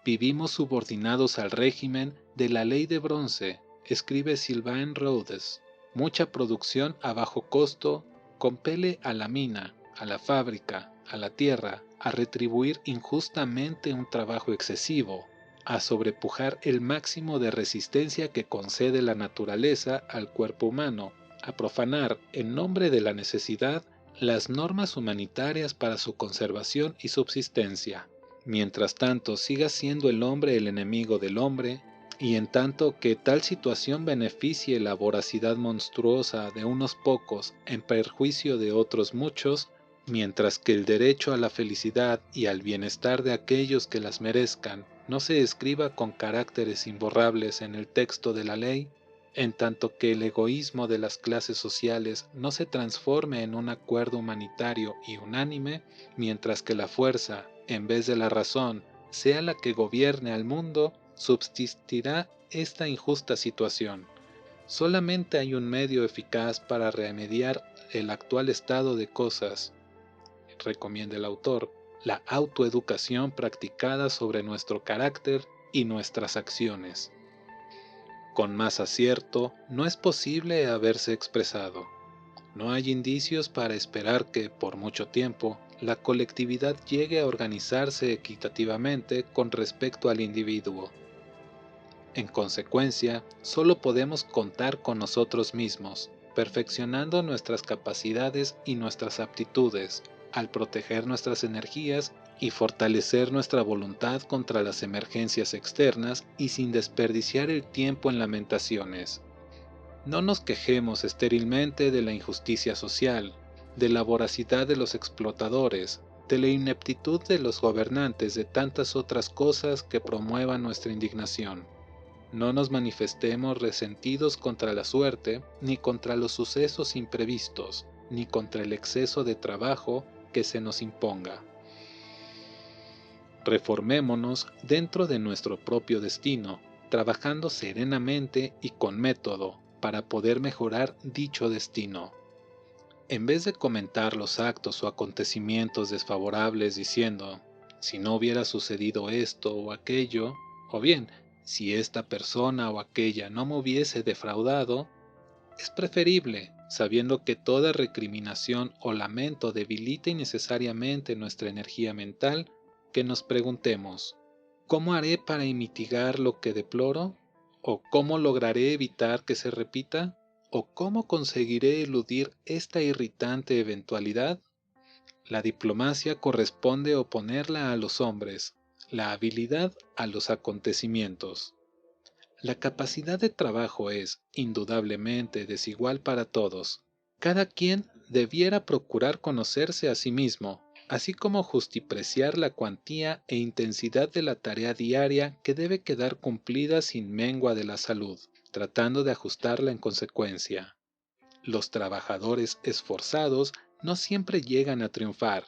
Vivimos subordinados al régimen de la ley de bronce, escribe Sylvain Rhodes. Mucha producción a bajo costo, compele a la mina, a la fábrica, a la tierra, a retribuir injustamente un trabajo excesivo, a sobrepujar el máximo de resistencia que concede la naturaleza al cuerpo humano, a profanar, en nombre de la necesidad, las normas humanitarias para su conservación y subsistencia. Mientras tanto siga siendo el hombre el enemigo del hombre, y en tanto que tal situación beneficie la voracidad monstruosa de unos pocos en perjuicio de otros muchos, mientras que el derecho a la felicidad y al bienestar de aquellos que las merezcan no se escriba con caracteres imborrables en el texto de la ley, en tanto que el egoísmo de las clases sociales no se transforme en un acuerdo humanitario y unánime, mientras que la fuerza, en vez de la razón, sea la que gobierne al mundo, subsistirá esta injusta situación. Solamente hay un medio eficaz para remediar el actual estado de cosas, recomienda el autor, la autoeducación practicada sobre nuestro carácter y nuestras acciones. Con más acierto, no es posible haberse expresado. No hay indicios para esperar que, por mucho tiempo, la colectividad llegue a organizarse equitativamente con respecto al individuo. En consecuencia, solo podemos contar con nosotros mismos, perfeccionando nuestras capacidades y nuestras aptitudes, al proteger nuestras energías y fortalecer nuestra voluntad contra las emergencias externas y sin desperdiciar el tiempo en lamentaciones. No nos quejemos estérilmente de la injusticia social, de la voracidad de los explotadores, de la ineptitud de los gobernantes, de tantas otras cosas que promuevan nuestra indignación. No nos manifestemos resentidos contra la suerte, ni contra los sucesos imprevistos, ni contra el exceso de trabajo que se nos imponga. Reformémonos dentro de nuestro propio destino, trabajando serenamente y con método para poder mejorar dicho destino. En vez de comentar los actos o acontecimientos desfavorables diciendo, si no hubiera sucedido esto o aquello, o bien, si esta persona o aquella no me hubiese defraudado, es preferible, sabiendo que toda recriminación o lamento debilita innecesariamente nuestra energía mental, que nos preguntemos, ¿cómo haré para mitigar lo que deploro? ¿O cómo lograré evitar que se repita? ¿O cómo conseguiré eludir esta irritante eventualidad? La diplomacia corresponde oponerla a los hombres, la habilidad a los acontecimientos. La capacidad de trabajo es, indudablemente, desigual para todos. Cada quien debiera procurar conocerse a sí mismo, así como justipreciar la cuantía e intensidad de la tarea diaria que debe quedar cumplida sin mengua de la salud, tratando de ajustarla en consecuencia. Los trabajadores esforzados no siempre llegan a triunfar,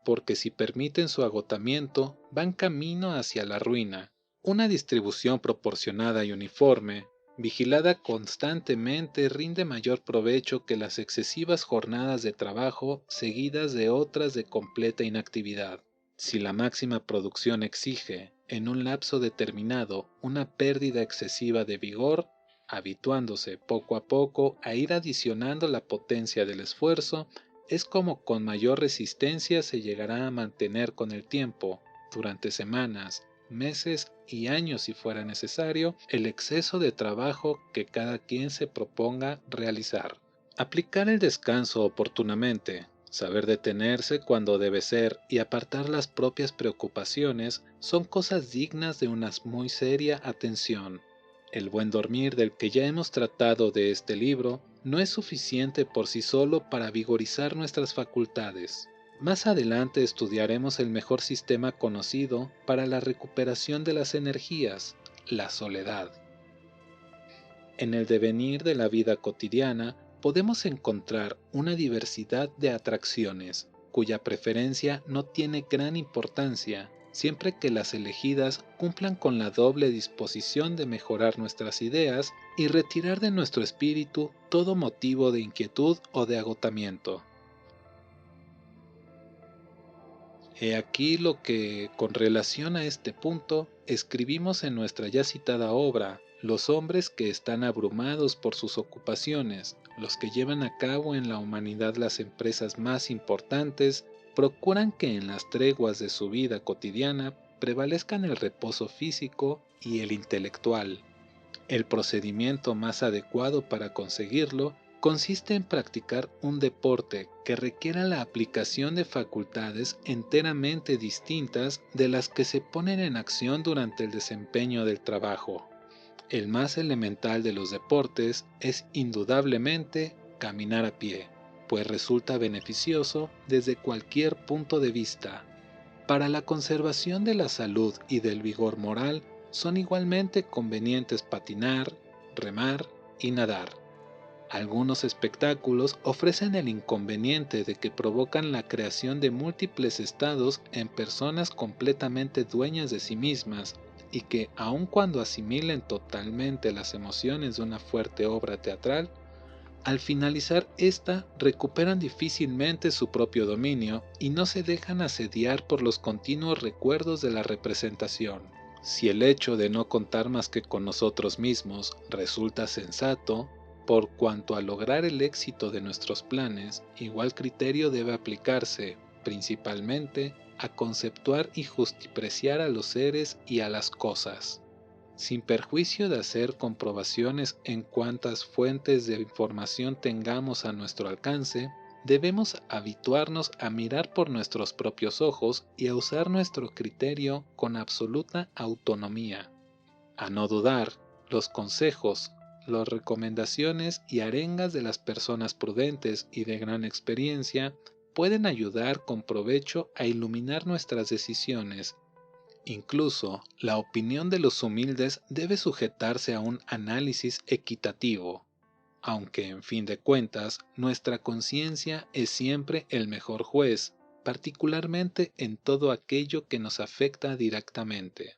porque si permiten su agotamiento, van camino hacia la ruina. Una distribución proporcionada y uniforme, vigilada constantemente, rinde mayor provecho que las excesivas jornadas de trabajo seguidas de otras de completa inactividad. Si la máxima producción exige, en un lapso determinado, una pérdida excesiva de vigor, habituándose poco a poco a ir adicionando la potencia del esfuerzo, es como con mayor resistencia se llegará a mantener con el tiempo, durante semanas, meses y años si fuera necesario, el exceso de trabajo que cada quien se proponga realizar. Aplicar el descanso oportunamente, saber detenerse cuando debe ser y apartar las propias preocupaciones son cosas dignas de una muy seria atención. El buen dormir del que ya hemos tratado de este libro no es suficiente por sí solo para vigorizar nuestras facultades. Más adelante estudiaremos el mejor sistema conocido para la recuperación de las energías, la soledad. En el devenir de la vida cotidiana podemos encontrar una diversidad de atracciones, cuya preferencia no tiene gran importancia, siempre que las elegidas cumplan con la doble disposición de mejorar nuestras ideas y retirar de nuestro espíritu todo motivo de inquietud o de agotamiento. He aquí lo que, con relación a este punto, escribimos en nuestra ya citada obra, Los hombres que están abrumados por sus ocupaciones, los que llevan a cabo en la humanidad las empresas más importantes, procuran que en las treguas de su vida cotidiana prevalezcan el reposo físico y el intelectual. El procedimiento más adecuado para conseguirlo consiste en practicar un deporte que requiera la aplicación de facultades enteramente distintas de las que se ponen en acción durante el desempeño del trabajo. El más elemental de los deportes es indudablemente caminar a pie, pues resulta beneficioso desde cualquier punto de vista. Para la conservación de la salud y del vigor moral, son igualmente convenientes patinar, remar y nadar. Algunos espectáculos ofrecen el inconveniente de que provocan la creación de múltiples estados en personas completamente dueñas de sí mismas y que, aun cuando asimilen totalmente las emociones de una fuerte obra teatral, al finalizar esta recuperan difícilmente su propio dominio y no se dejan asediar por los continuos recuerdos de la representación. Si el hecho de no contar más que con nosotros mismos resulta sensato, por cuanto a lograr el éxito de nuestros planes, igual criterio debe aplicarse, principalmente, a conceptuar y justipreciar a los seres y a las cosas. Sin perjuicio de hacer comprobaciones en cuantas fuentes de información tengamos a nuestro alcance, debemos habituarnos a mirar por nuestros propios ojos y a usar nuestro criterio con absoluta autonomía. A no dudar, los consejos, las recomendaciones y arengas de las personas prudentes y de gran experiencia pueden ayudar con provecho a iluminar nuestras decisiones. Incluso, la opinión de los humildes debe sujetarse a un análisis equitativo, aunque en fin de cuentas, nuestra conciencia es siempre el mejor juez, particularmente en todo aquello que nos afecta directamente.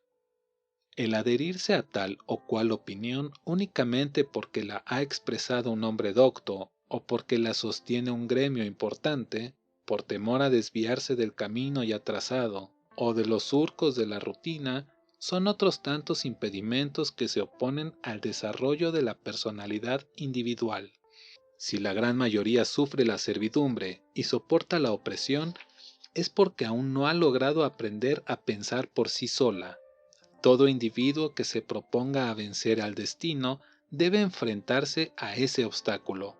El adherirse a tal o cual opinión únicamente porque la ha expresado un hombre docto o porque la sostiene un gremio importante, por temor a desviarse del camino ya trazado, o de los surcos de la rutina, son otros tantos impedimentos que se oponen al desarrollo de la personalidad individual. Si la gran mayoría sufre la servidumbre y soporta la opresión, es porque aún no ha logrado aprender a pensar por sí sola. Todo individuo que se proponga a vencer al destino debe enfrentarse a ese obstáculo,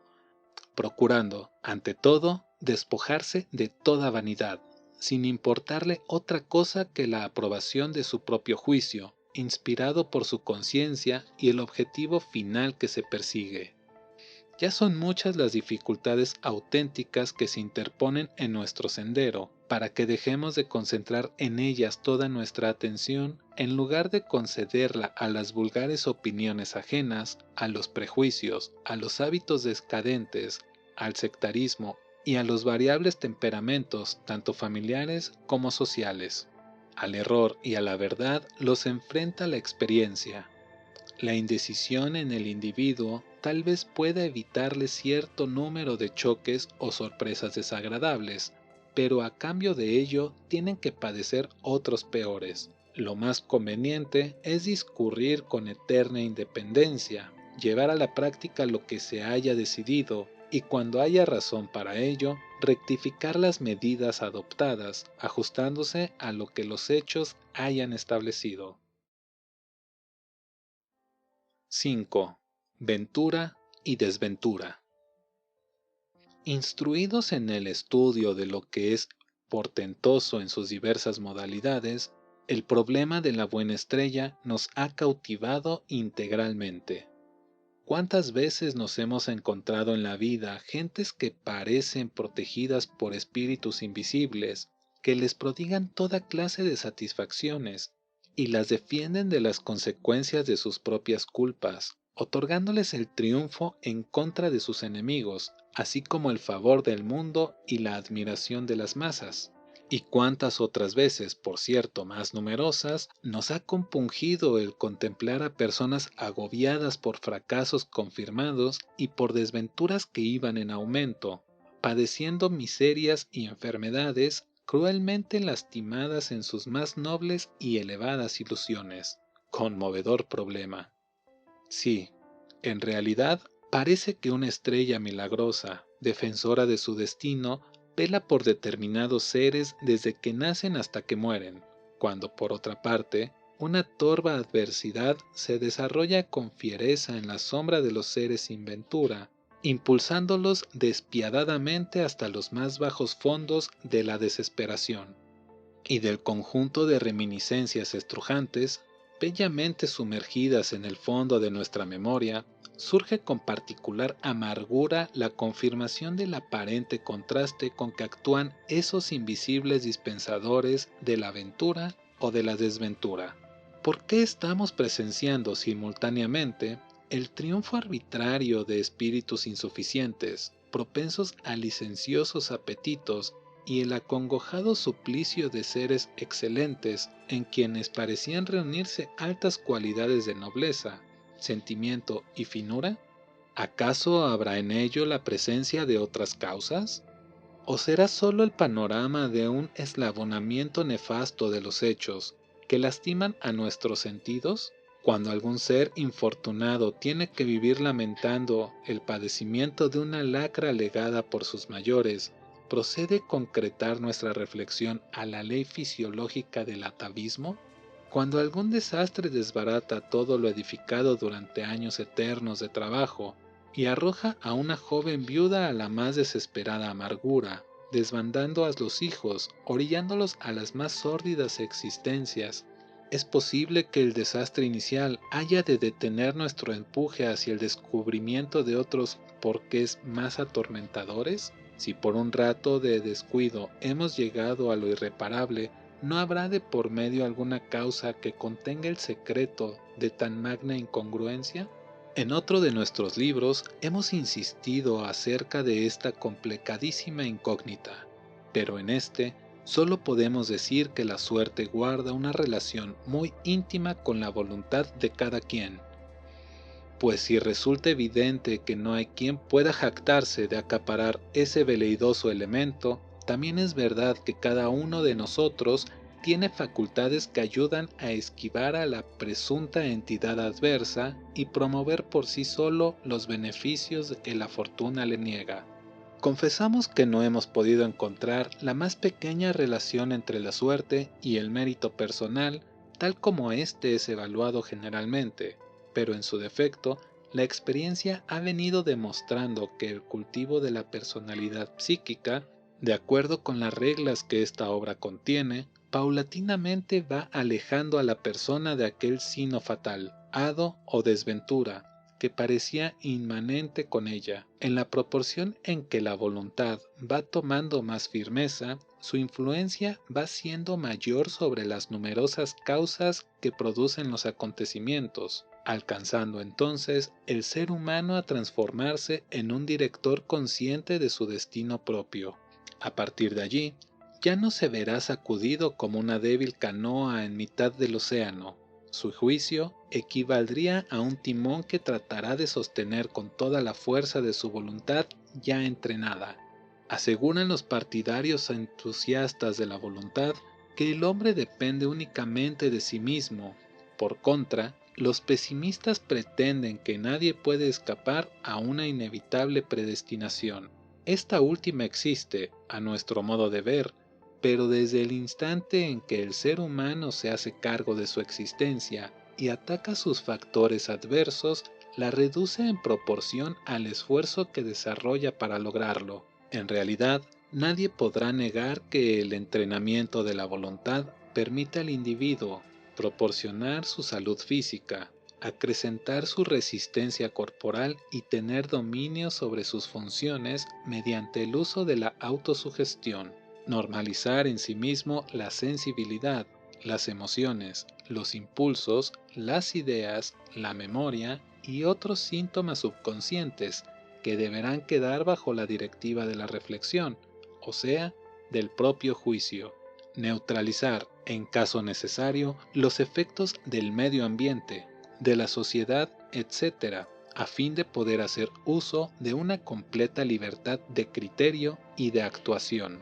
procurando, ante todo, despojarse de toda vanidad, sin importarle otra cosa que la aprobación de su propio juicio, inspirado por su conciencia y el objetivo final que se persigue. Ya son muchas las dificultades auténticas que se interponen en nuestro sendero, para que dejemos de concentrar en ellas toda nuestra atención, en lugar de concederla a las vulgares opiniones ajenas, a los prejuicios, a los hábitos decadentes, al sectarismo y a los variables temperamentos, tanto familiares como sociales. Al error y a la verdad los enfrenta la experiencia. La indecisión en el individuo tal vez pueda evitarle cierto número de choques o sorpresas desagradables, pero a cambio de ello tienen que padecer otros peores. Lo más conveniente es discurrir con eterna independencia, llevar a la práctica lo que se haya decidido y cuando haya razón para ello, rectificar las medidas adoptadas, ajustándose a lo que los hechos hayan establecido. 5. Ventura y desventura. Instruidos en el estudio de lo que es portentoso en sus diversas modalidades, el problema de la buena estrella nos ha cautivado integralmente. ¿Cuántas veces nos hemos encontrado en la vida gentes que parecen protegidas por espíritus invisibles, que les prodigan toda clase de satisfacciones, y las defienden de las consecuencias de sus propias culpas, otorgándoles el triunfo en contra de sus enemigos, así como el favor del mundo y la admiración de las masas? Y cuántas otras veces, por cierto más numerosas, nos ha compungido el contemplar a personas agobiadas por fracasos confirmados y por desventuras que iban en aumento, padeciendo miserias y enfermedades, cruelmente lastimadas en sus más nobles y elevadas ilusiones. Conmovedor problema. Sí, en realidad, Parece que una estrella milagrosa, defensora de su destino, vela por determinados seres desde que nacen hasta que mueren, cuando por otra parte, una torva adversidad se desarrolla con fiereza en la sombra de los seres sin ventura, impulsándolos despiadadamente hasta los más bajos fondos de la desesperación. Y del conjunto de reminiscencias estrujantes, bellamente sumergidas en el fondo de nuestra memoria, surge con particular amargura la confirmación del aparente contraste con que actúan esos invisibles dispensadores de la ventura o de la desventura. ¿Por qué estamos presenciando simultáneamente el triunfo arbitrario de espíritus insuficientes, propensos a licenciosos apetitos, y el acongojado suplicio de seres excelentes en quienes parecían reunirse altas cualidades de nobleza, sentimiento y finura? ¿Acaso habrá en ello la presencia de otras causas? ¿O será solo el panorama de un eslabonamiento nefasto de los hechos que lastiman a nuestros sentidos? Cuando algún ser infortunado tiene que vivir lamentando el padecimiento de una lacra legada por sus mayores, ¿procede concretar nuestra reflexión a la ley fisiológica del atavismo? Cuando algún desastre desbarata todo lo edificado durante años eternos de trabajo y arroja a una joven viuda a la más desesperada amargura, desbandando a los hijos, orillándolos a las más sórdidas existencias, ¿es posible que el desastre inicial haya de detener nuestro empuje hacia el descubrimiento de otros porqués más atormentadores? Si por un rato de descuido hemos llegado a lo irreparable, ¿no habrá de por medio alguna causa que contenga el secreto de tan magna incongruencia? En otro de nuestros libros hemos insistido acerca de esta complicadísima incógnita, pero en este solo podemos decir que la suerte guarda una relación muy íntima con la voluntad de cada quien. Pues si resulta evidente que no hay quien pueda jactarse de acaparar ese veleidoso elemento, también es verdad que cada uno de nosotros tiene facultades que ayudan a esquivar a la presunta entidad adversa y promover por sí solo los beneficios que la fortuna le niega. Confesamos que no hemos podido encontrar la más pequeña relación entre la suerte y el mérito personal, tal como éste es evaluado generalmente, pero en su defecto, la experiencia ha venido demostrando que el cultivo de la personalidad psíquica, de acuerdo con las reglas que esta obra contiene, paulatinamente va alejando a la persona de aquel sino fatal, hado o desventura, que parecía inmanente con ella. En la proporción en que la voluntad va tomando más firmeza, su influencia va siendo mayor sobre las numerosas causas que producen los acontecimientos, alcanzando entonces el ser humano a transformarse en un director consciente de su destino propio. A partir de allí, ya no se verá sacudido como una débil canoa en mitad del océano. Su juicio equivaldría a un timón que tratará de sostener con toda la fuerza de su voluntad ya entrenada. Aseguran los partidarios entusiastas de la voluntad que el hombre depende únicamente de sí mismo. Por contra, los pesimistas pretenden que nadie puede escapar a una inevitable predestinación. Esta última existe, a nuestro modo de ver, pero desde el instante en que el ser humano se hace cargo de su existencia y ataca sus factores adversos, la reduce en proporción al esfuerzo que desarrolla para lograrlo. En realidad, nadie podrá negar que el entrenamiento de la voluntad permite al individuo proporcionar su salud física, acrecentar su resistencia corporal y tener dominio sobre sus funciones mediante el uso de la autosugestión. Normalizar en sí mismo la sensibilidad, las emociones, los impulsos, las ideas, la memoria y otros síntomas subconscientes que deberán quedar bajo la directiva de la reflexión, o sea, del propio juicio. Neutralizar, en caso necesario, los efectos del medio ambiente, de la sociedad, etc., a fin de poder hacer uso de una completa libertad de criterio y de actuación.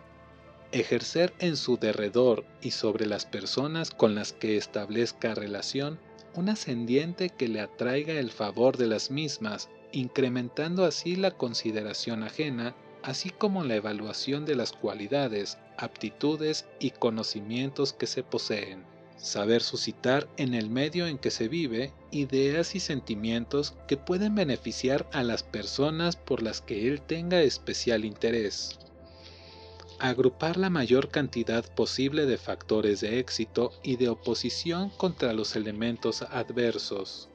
Ejercer en su derredor y sobre las personas con las que establezca relación un ascendiente que le atraiga el favor de las mismas incrementando así la consideración ajena, así como la evaluación de las cualidades, aptitudes y conocimientos que se poseen. Saber suscitar en el medio en que se vive ideas y sentimientos que pueden beneficiar a las personas por las que él tenga especial interés. Agrupar la mayor cantidad posible de factores de éxito y de oposición contra los elementos adversos.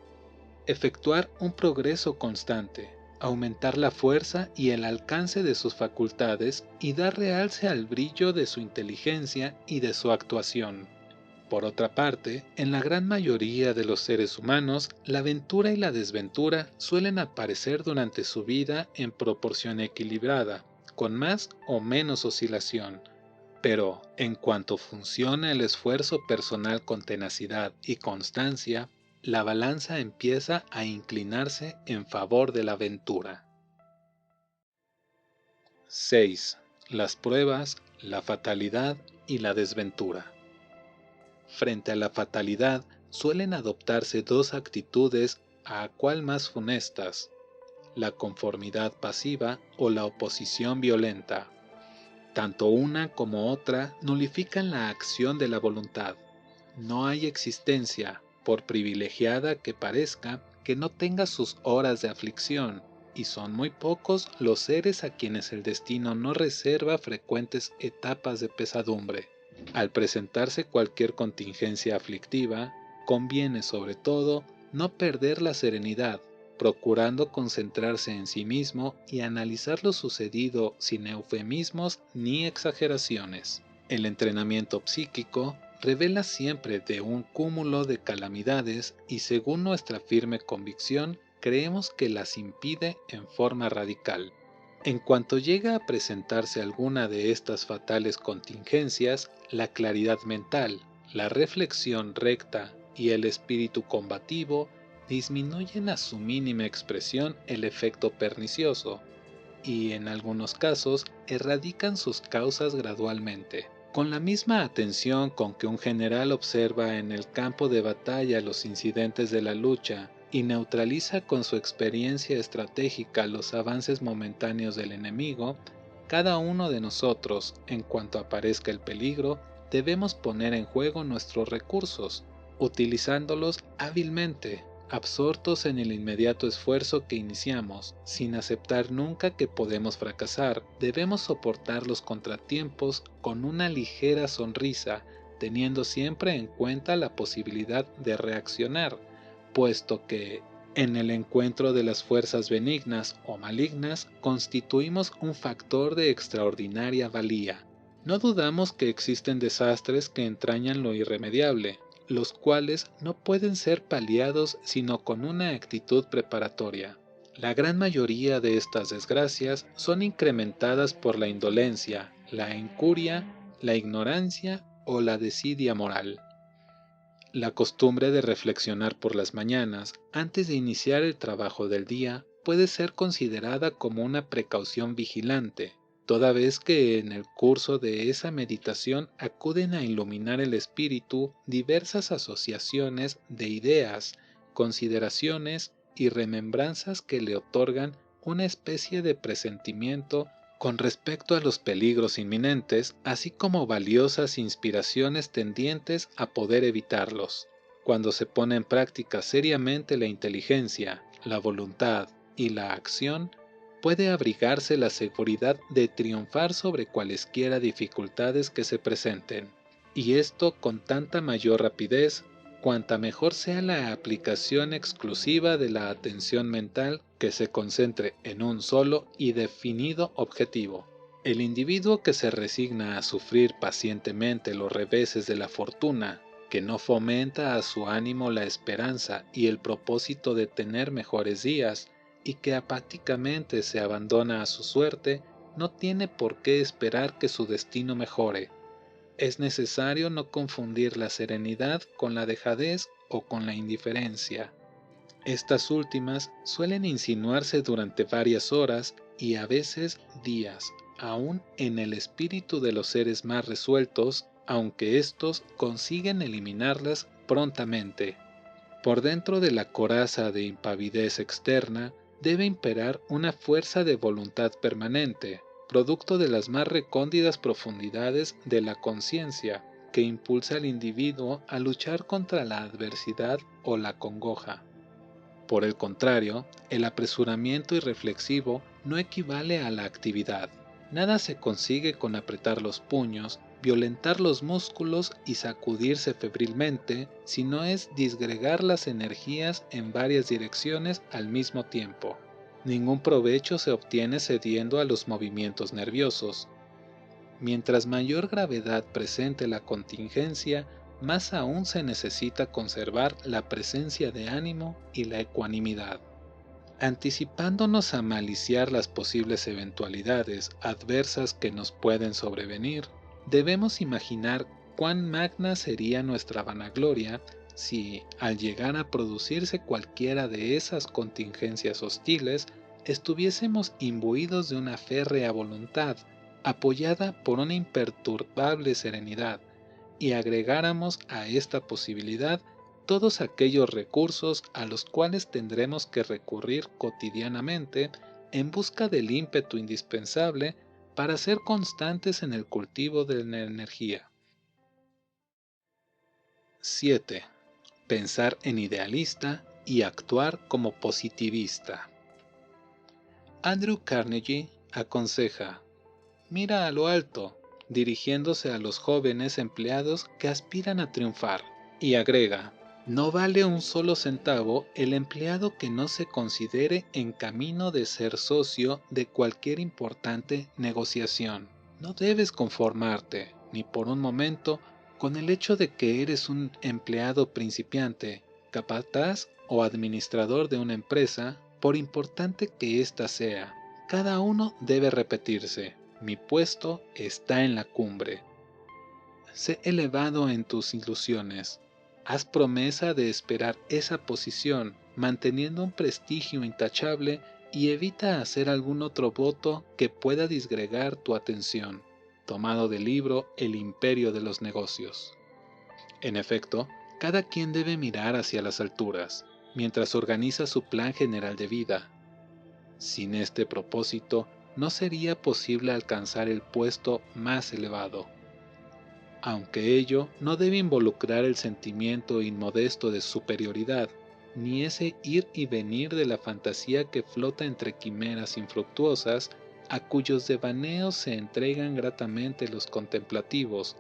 Efectuar un progreso constante, aumentar la fuerza y el alcance de sus facultades y dar realce al brillo de su inteligencia y de su actuación. Por otra parte, en la gran mayoría de los seres humanos, la ventura y la desventura suelen aparecer durante su vida en proporción equilibrada, con más o menos oscilación. Pero, en cuanto funciona el esfuerzo personal con tenacidad y constancia, la balanza empieza a inclinarse en favor de la ventura. 6. Las pruebas, la fatalidad y la desventura. Frente a la fatalidad suelen adoptarse dos actitudes a cual más funestas, la conformidad pasiva o la oposición violenta. Tanto una como otra nulifican la acción de la voluntad. No hay existencia, por privilegiada que parezca, que no tenga sus horas de aflicción, y son muy pocos los seres a quienes el destino no reserva frecuentes etapas de pesadumbre. Al presentarse cualquier contingencia aflictiva, conviene sobre todo no perder la serenidad, procurando concentrarse en sí mismo y analizar lo sucedido sin eufemismos ni exageraciones. El entrenamiento psíquico revela siempre de un cúmulo de calamidades y según nuestra firme convicción, creemos que las impide en forma radical. En cuanto llega a presentarse alguna de estas fatales contingencias, la claridad mental, la reflexión recta y el espíritu combativo disminuyen a su mínima expresión el efecto pernicioso y, en algunos casos, erradican sus causas gradualmente. Con la misma atención con que un general observa en el campo de batalla los incidentes de la lucha y neutraliza con su experiencia estratégica los avances momentáneos del enemigo, cada uno de nosotros, en cuanto aparezca el peligro, debemos poner en juego nuestros recursos, utilizándolos hábilmente, absortos en el inmediato esfuerzo que iniciamos, sin aceptar nunca que podemos fracasar. Debemos soportar los contratiempos con una ligera sonrisa, teniendo siempre en cuenta la posibilidad de reaccionar, puesto que, en el encuentro de las fuerzas benignas o malignas, constituimos un factor de extraordinaria valía. No dudamos que existen desastres que entrañan lo irremediable, los cuales no pueden ser paliados sino con una actitud preparatoria. La gran mayoría de estas desgracias son incrementadas por la indolencia, la incuria, la ignorancia o la desidia moral. La costumbre de reflexionar por las mañanas antes de iniciar el trabajo del día puede ser considerada como una precaución vigilante, toda vez que en el curso de esa meditación acuden a iluminar el espíritu diversas asociaciones de ideas, consideraciones y remembranzas que le otorgan una especie de presentimiento con respecto a los peligros inminentes, así como valiosas inspiraciones tendientes a poder evitarlos. Cuando se pone en práctica seriamente la inteligencia, la voluntad y la acción, puede abrigarse la seguridad de triunfar sobre cualesquiera dificultades que se presenten, y esto con tanta mayor rapidez, cuanta mejor sea la aplicación exclusiva de la atención mental que se concentre en un solo y definido objetivo. El individuo que se resigna a sufrir pacientemente los reveses de la fortuna, que no fomenta a su ánimo la esperanza y el propósito de tener mejores días, y que apáticamente se abandona a su suerte, no tiene por qué esperar que su destino mejore. Es necesario no confundir la serenidad con la dejadez o con la indiferencia. Estas últimas suelen insinuarse durante varias horas y a veces días, aún en el espíritu de los seres más resueltos, aunque éstos consiguen eliminarlas prontamente. Por dentro de la coraza de impavidez externa, debe imperar una fuerza de voluntad permanente, producto de las más recónditas profundidades de la conciencia, que impulsa al individuo a luchar contra la adversidad o la congoja. Por el contrario, el apresuramiento irreflexivo no equivale a la actividad. Nada se consigue con apretar los puños, violentar los músculos y sacudirse febrilmente, sino es disgregar las energías en varias direcciones al mismo tiempo. Ningún provecho se obtiene cediendo a los movimientos nerviosos. Mientras mayor gravedad presente la contingencia, más aún se necesita conservar la presencia de ánimo y la ecuanimidad. Anticipándonos a maliciar las posibles eventualidades adversas que nos pueden sobrevenir, debemos imaginar cuán magna sería nuestra vanagloria si, al llegar a producirse cualquiera de esas contingencias hostiles, estuviésemos imbuidos de una férrea voluntad, apoyada por una imperturbable serenidad, y agregáramos a esta posibilidad todos aquellos recursos a los cuales tendremos que recurrir cotidianamente en busca del ímpetu indispensable para ser constantes en el cultivo de la energía. 7. Pensar en idealista y actuar como positivista. Andrew Carnegie aconseja: mira a lo alto, dirigiéndose a los jóvenes empleados que aspiran a triunfar, y agrega: no vale un solo centavo el empleado que no se considere en camino de ser socio de cualquier importante negociación. No debes conformarte, ni por un momento, con el hecho de que eres un empleado principiante, capataz o administrador de una empresa, por importante que ésta sea. Cada uno debe repetirse: mi puesto está en la cumbre. Sé elevado en tus ilusiones. Haz promesa de esperar esa posición, manteniendo un prestigio intachable, y evita hacer algún otro voto que pueda disgregar tu atención. Tomado del libro El Imperio de los Negocios. En efecto, cada quien debe mirar hacia las alturas, mientras organiza su plan general de vida. Sin este propósito, no sería posible alcanzar el puesto más elevado. Aunque ello no debe involucrar el sentimiento inmodesto de superioridad, ni ese ir y venir de la fantasía que flota entre quimeras infructuosas, a cuyos devaneos se entregan gratamente los contemplativos,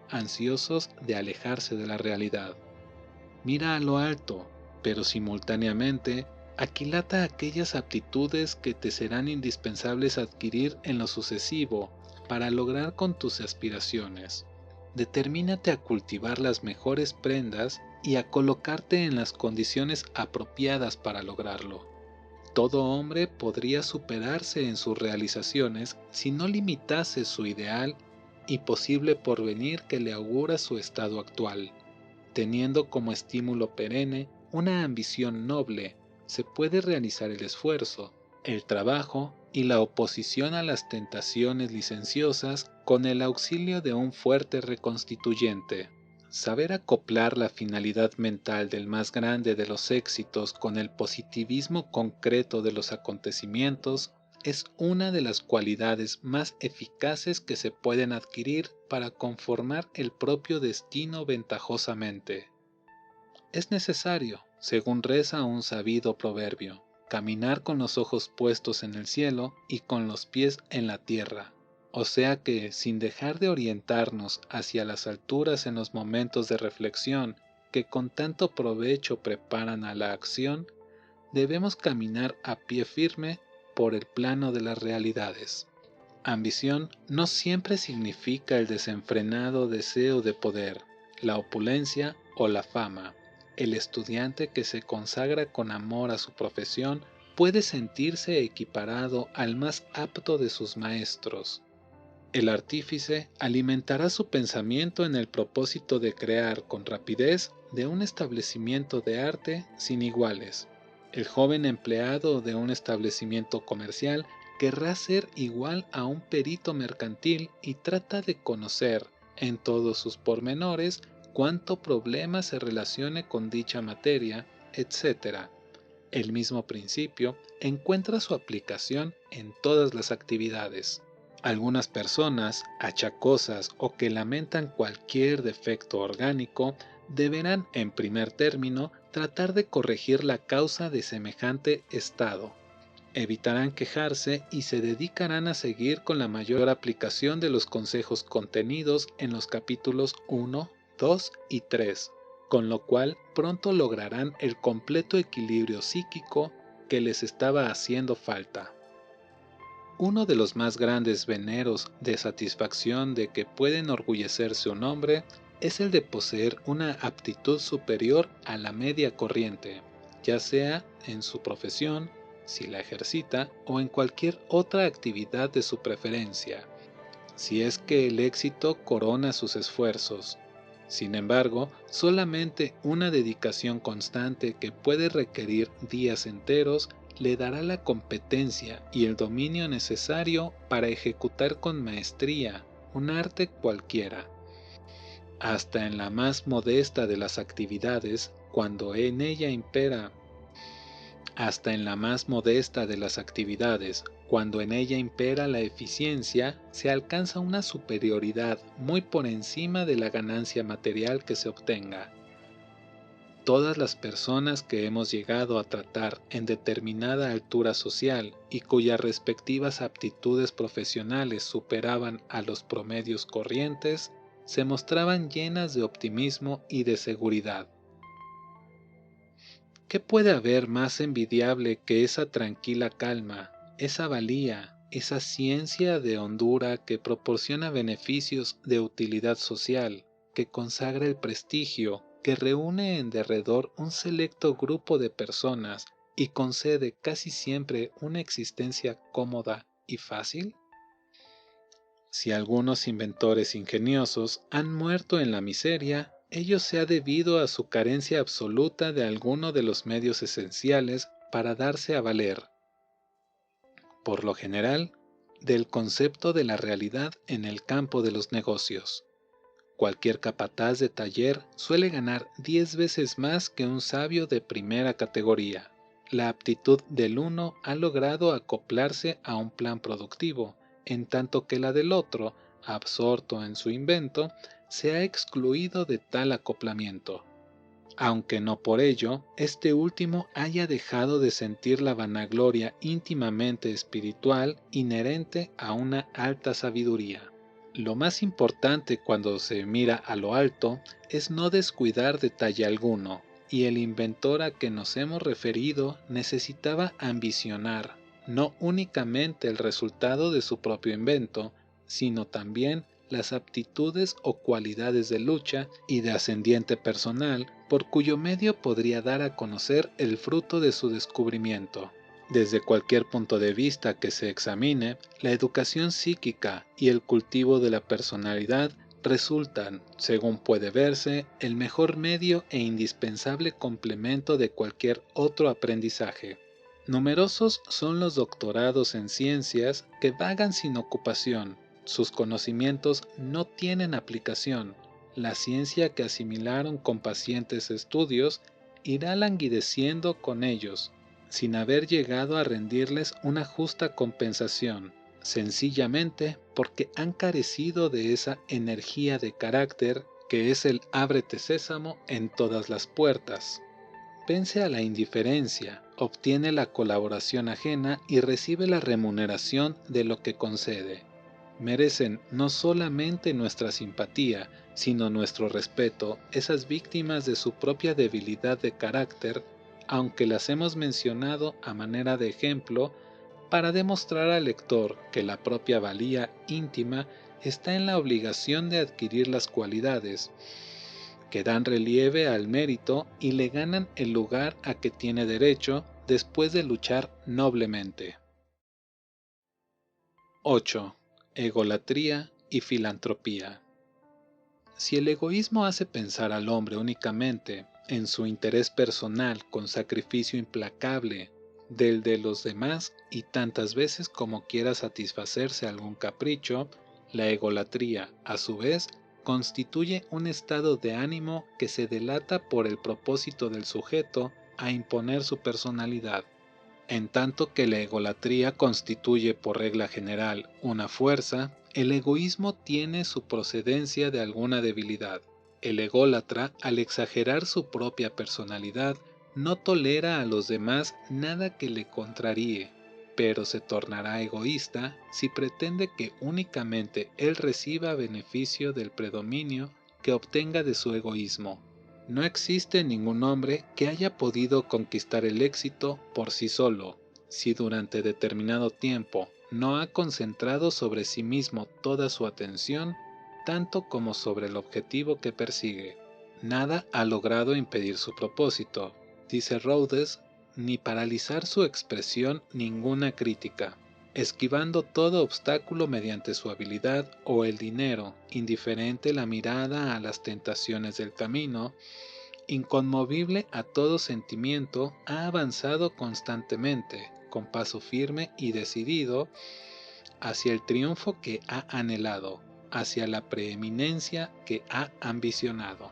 ansiosos de alejarse de la realidad. Mira a lo alto, pero simultáneamente aquilata aquellas aptitudes que te serán indispensables adquirir en lo sucesivo para lograr con tus aspiraciones. Determínate a cultivar las mejores prendas y a colocarte en las condiciones apropiadas para lograrlo. Todo hombre podría superarse en sus realizaciones si no limitase su ideal y posible porvenir que le augura su estado actual. Teniendo como estímulo perenne una ambición noble, se puede realizar el esfuerzo, el trabajo y la oposición a las tentaciones licenciosas con el auxilio de un fuerte reconstituyente. Saber acoplar la finalidad mental del más grande de los éxitos con el positivismo concreto de los acontecimientos es una de las cualidades más eficaces que se pueden adquirir para conformar el propio destino ventajosamente. Es necesario, según reza un sabido proverbio, caminar con los ojos puestos en el cielo y con los pies en la tierra. O sea que, sin dejar de orientarnos hacia las alturas en los momentos de reflexión que con tanto provecho preparan a la acción, debemos caminar a pie firme por el plano de las realidades. Ambición no siempre significa el desenfrenado deseo de poder, la opulencia o la fama. El estudiante que se consagra con amor a su profesión puede sentirse equiparado al más apto de sus maestros. El artífice alimentará su pensamiento en el propósito de crear con rapidez de un establecimiento de arte sin iguales. El joven empleado de un establecimiento comercial querrá ser igual a un perito mercantil y trata de conocer, en todos sus pormenores, cuánto problema se relacione con dicha materia, etc. el mismo principio encuentra su aplicación en todas las actividades. Algunas personas, achacosas o que lamentan cualquier defecto orgánico, deberán, en primer término, tratar de corregir la causa de semejante estado. Evitarán quejarse y se dedicarán a seguir con la mayor aplicación de los consejos contenidos en los capítulos 1, 2 y 3, con lo cual pronto lograrán el completo equilibrio psíquico que les estaba haciendo falta. Uno de los más grandes veneros de satisfacción de que puede enorgullecerse un hombre es el de poseer una aptitud superior a la media corriente, ya sea en su profesión, si la ejercita, o en cualquier otra actividad de su preferencia, si es que el éxito corona sus esfuerzos. Sin embargo, solamente una dedicación constante que puede requerir días enteros le dará la competencia y el dominio necesario para ejecutar con maestría un arte cualquiera. Hasta en la más modesta de las actividades, cuando en ella impera la eficiencia, se alcanza una superioridad muy por encima de la ganancia material que se obtenga. Todas las personas que hemos llegado a tratar en determinada altura social y cuyas respectivas aptitudes profesionales superaban a los promedios corrientes, se mostraban llenas de optimismo y de seguridad. ¿Qué puede haber más envidiable que esa tranquila calma, esa valía, esa ciencia de hondura que proporciona beneficios de utilidad social, que consagra el prestigio, que reúne en derredor un selecto grupo de personas y concede casi siempre una existencia cómoda y fácil? Si algunos inventores ingeniosos han muerto en la miseria, ello se ha debido a su carencia absoluta de alguno de los medios esenciales para darse a valer, por lo general, del concepto de la realidad en el campo de los negocios. Cualquier capataz de taller suele ganar 10 veces más que un sabio de primera categoría. La aptitud del uno ha logrado acoplarse a un plan productivo, en tanto que la del otro, absorto en su invento, se ha excluido de tal acoplamiento. Aunque no por ello, este último haya dejado de sentir la vanagloria íntimamente espiritual inherente a una alta sabiduría. Lo más importante cuando se mira a lo alto es no descuidar detalle alguno, y el inventor a que nos hemos referido necesitaba ambicionar no únicamente el resultado de su propio invento, sino también las aptitudes o cualidades de lucha y de ascendiente personal por cuyo medio podría dar a conocer el fruto de su descubrimiento. Desde cualquier punto de vista que se examine, la educación psíquica y el cultivo de la personalidad resultan, según puede verse, el mejor medio e indispensable complemento de cualquier otro aprendizaje. Numerosos son los doctorados en ciencias que vagan sin ocupación. Sus conocimientos no tienen aplicación. La ciencia que asimilaron con pacientes estudios irá languideciendo con ellos, sin haber llegado a rendirles una justa compensación, sencillamente porque han carecido de esa energía de carácter que es el ábrete sésamo en todas las puertas. Vence a la indiferencia, obtiene la colaboración ajena y recibe la remuneración de lo que concede. Merecen no solamente nuestra simpatía, sino nuestro respeto esas víctimas de su propia debilidad de carácter, aunque las hemos mencionado a manera de ejemplo para demostrar al lector que la propia valía íntima está en la obligación de adquirir las cualidades que dan relieve al mérito y le ganan el lugar a que tiene derecho después de luchar noblemente. 8. Egolatría y filantropía. Si el egoísmo hace pensar al hombre únicamente en su interés personal con sacrificio implacable del de los demás y tantas veces como quiera satisfacerse algún capricho, la egolatría, a su vez, constituye un estado de ánimo que se delata por el propósito del sujeto a imponer su personalidad. En tanto que la egolatría constituye por regla general una fuerza, el egoísmo tiene su procedencia de alguna debilidad. El ególatra, al exagerar su propia personalidad, no tolera a los demás nada que le contraríe, pero se tornará egoísta si pretende que únicamente él reciba beneficio del predominio que obtenga de su egoísmo. No existe ningún hombre que haya podido conquistar el éxito por sí solo, si durante determinado tiempo no ha concentrado sobre sí mismo toda su atención, tanto como sobre el objetivo que persigue. Nada ha logrado impedir su propósito, dice Rhodes, ni paralizar su expresión ninguna crítica, esquivando todo obstáculo mediante su habilidad o el dinero, indiferente la mirada a las tentaciones del camino, inconmovible a todo sentimiento, ha avanzado constantemente, con paso firme y decidido, hacia el triunfo que ha anhelado, hacia la preeminencia que ha ambicionado.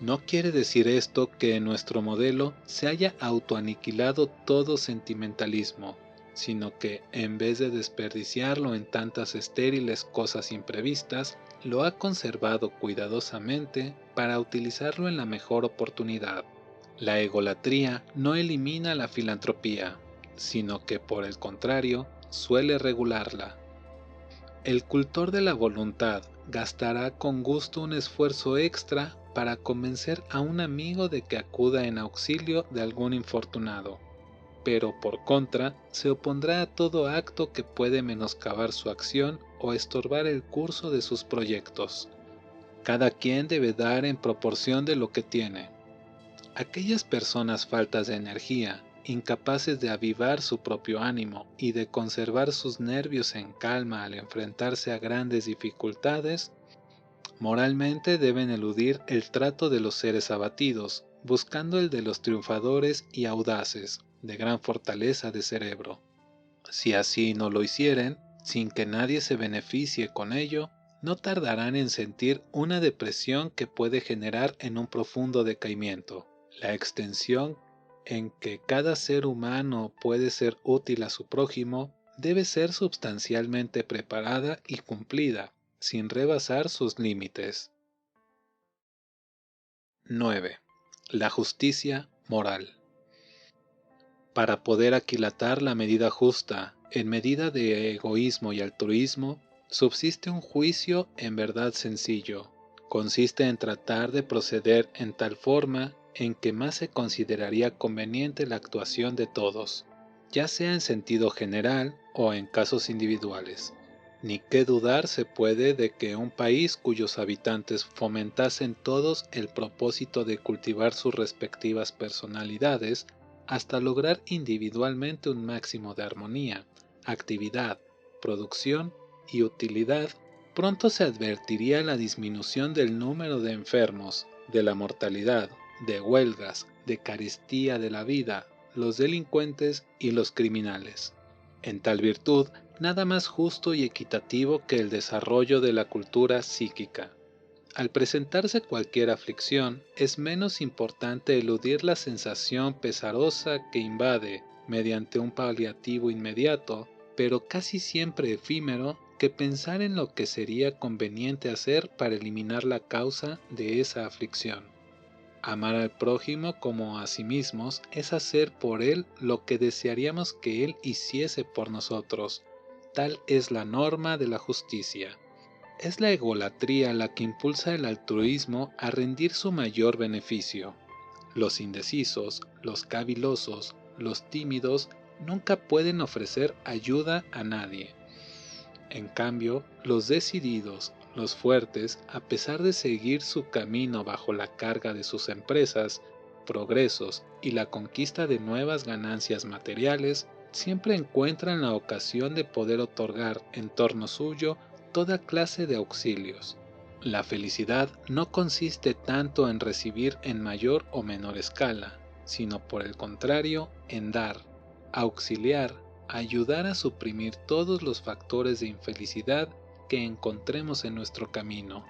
No quiere decir esto que en nuestro modelo se haya autoaniquilado todo sentimentalismo, sino que, en vez de desperdiciarlo en tantas estériles cosas imprevistas, lo ha conservado cuidadosamente para utilizarlo en la mejor oportunidad. La egolatría no elimina la filantropía, sino que, por el contrario, suele regularla. El cultor de la voluntad gastará con gusto un esfuerzo extra para convencer a un amigo de que acuda en auxilio de algún infortunado, pero por contra se opondrá a todo acto que puede menoscabar su acción o estorbar el curso de sus proyectos. Cada quien debe dar en proporción de lo que tiene. Aquellas personas faltas de energía, incapaces de avivar su propio ánimo y de conservar sus nervios en calma al enfrentarse a grandes dificultades, moralmente deben eludir el trato de los seres abatidos, buscando el de los triunfadores y audaces, de gran fortaleza de cerebro. Si así no lo hicieren, sin que nadie se beneficie con ello, no tardarán en sentir una depresión que puede generar en un profundo decaimiento. La extensión en que cada ser humano puede ser útil a su prójimo debe ser sustancialmente preparada y cumplida, sin rebasar sus límites. 9. La justicia moral. Para poder aquilatar la medida justa en medida de egoísmo y altruismo, subsiste un juicio en verdad sencillo. Consiste en tratar de proceder en tal forma en que más se consideraría conveniente la actuación de todos, ya sea en sentido general o en casos individuales. Ni qué dudar se puede de que un país cuyos habitantes fomentasen todos el propósito de cultivar sus respectivas personalidades hasta lograr individualmente un máximo de armonía, actividad, producción y utilidad, pronto se advertiría la disminución del número de enfermos, de la mortalidad, de huelgas, de carestía de la vida, los delincuentes y los criminales. En tal virtud, nada más justo y equitativo que el desarrollo de la cultura psíquica. Al presentarse cualquier aflicción, es menos importante eludir la sensación pesarosa que invade mediante un paliativo inmediato, pero casi siempre efímero, que pensar en lo que sería conveniente hacer para eliminar la causa de esa aflicción. Amar al prójimo como a sí mismos es hacer por él lo que desearíamos que él hiciese por nosotros. Tal es la norma de la justicia. Es la egolatría la que impulsa el altruismo a rendir su mayor beneficio. Los indecisos, los cavilosos, los tímidos nunca pueden ofrecer ayuda a nadie. En cambio, los decididos, los fuertes, a pesar de seguir su camino bajo la carga de sus empresas, progresos y la conquista de nuevas ganancias materiales, siempre encuentran la ocasión de poder otorgar en torno suyo toda clase de auxilios. La felicidad no consiste tanto en recibir en mayor o menor escala, sino por el contrario en dar, auxiliar, ayudar a suprimir todos los factores de infelicidad que encontremos en nuestro camino.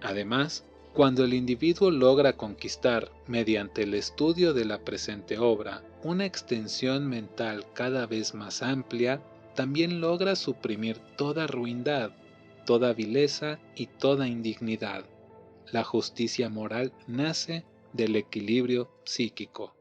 Además, Cuando el individuo logra conquistar, mediante el estudio de la presente obra, una extensión mental cada vez más amplia, también logra suprimir toda ruindad, toda vileza y toda indignidad. La justicia moral nace del equilibrio psíquico.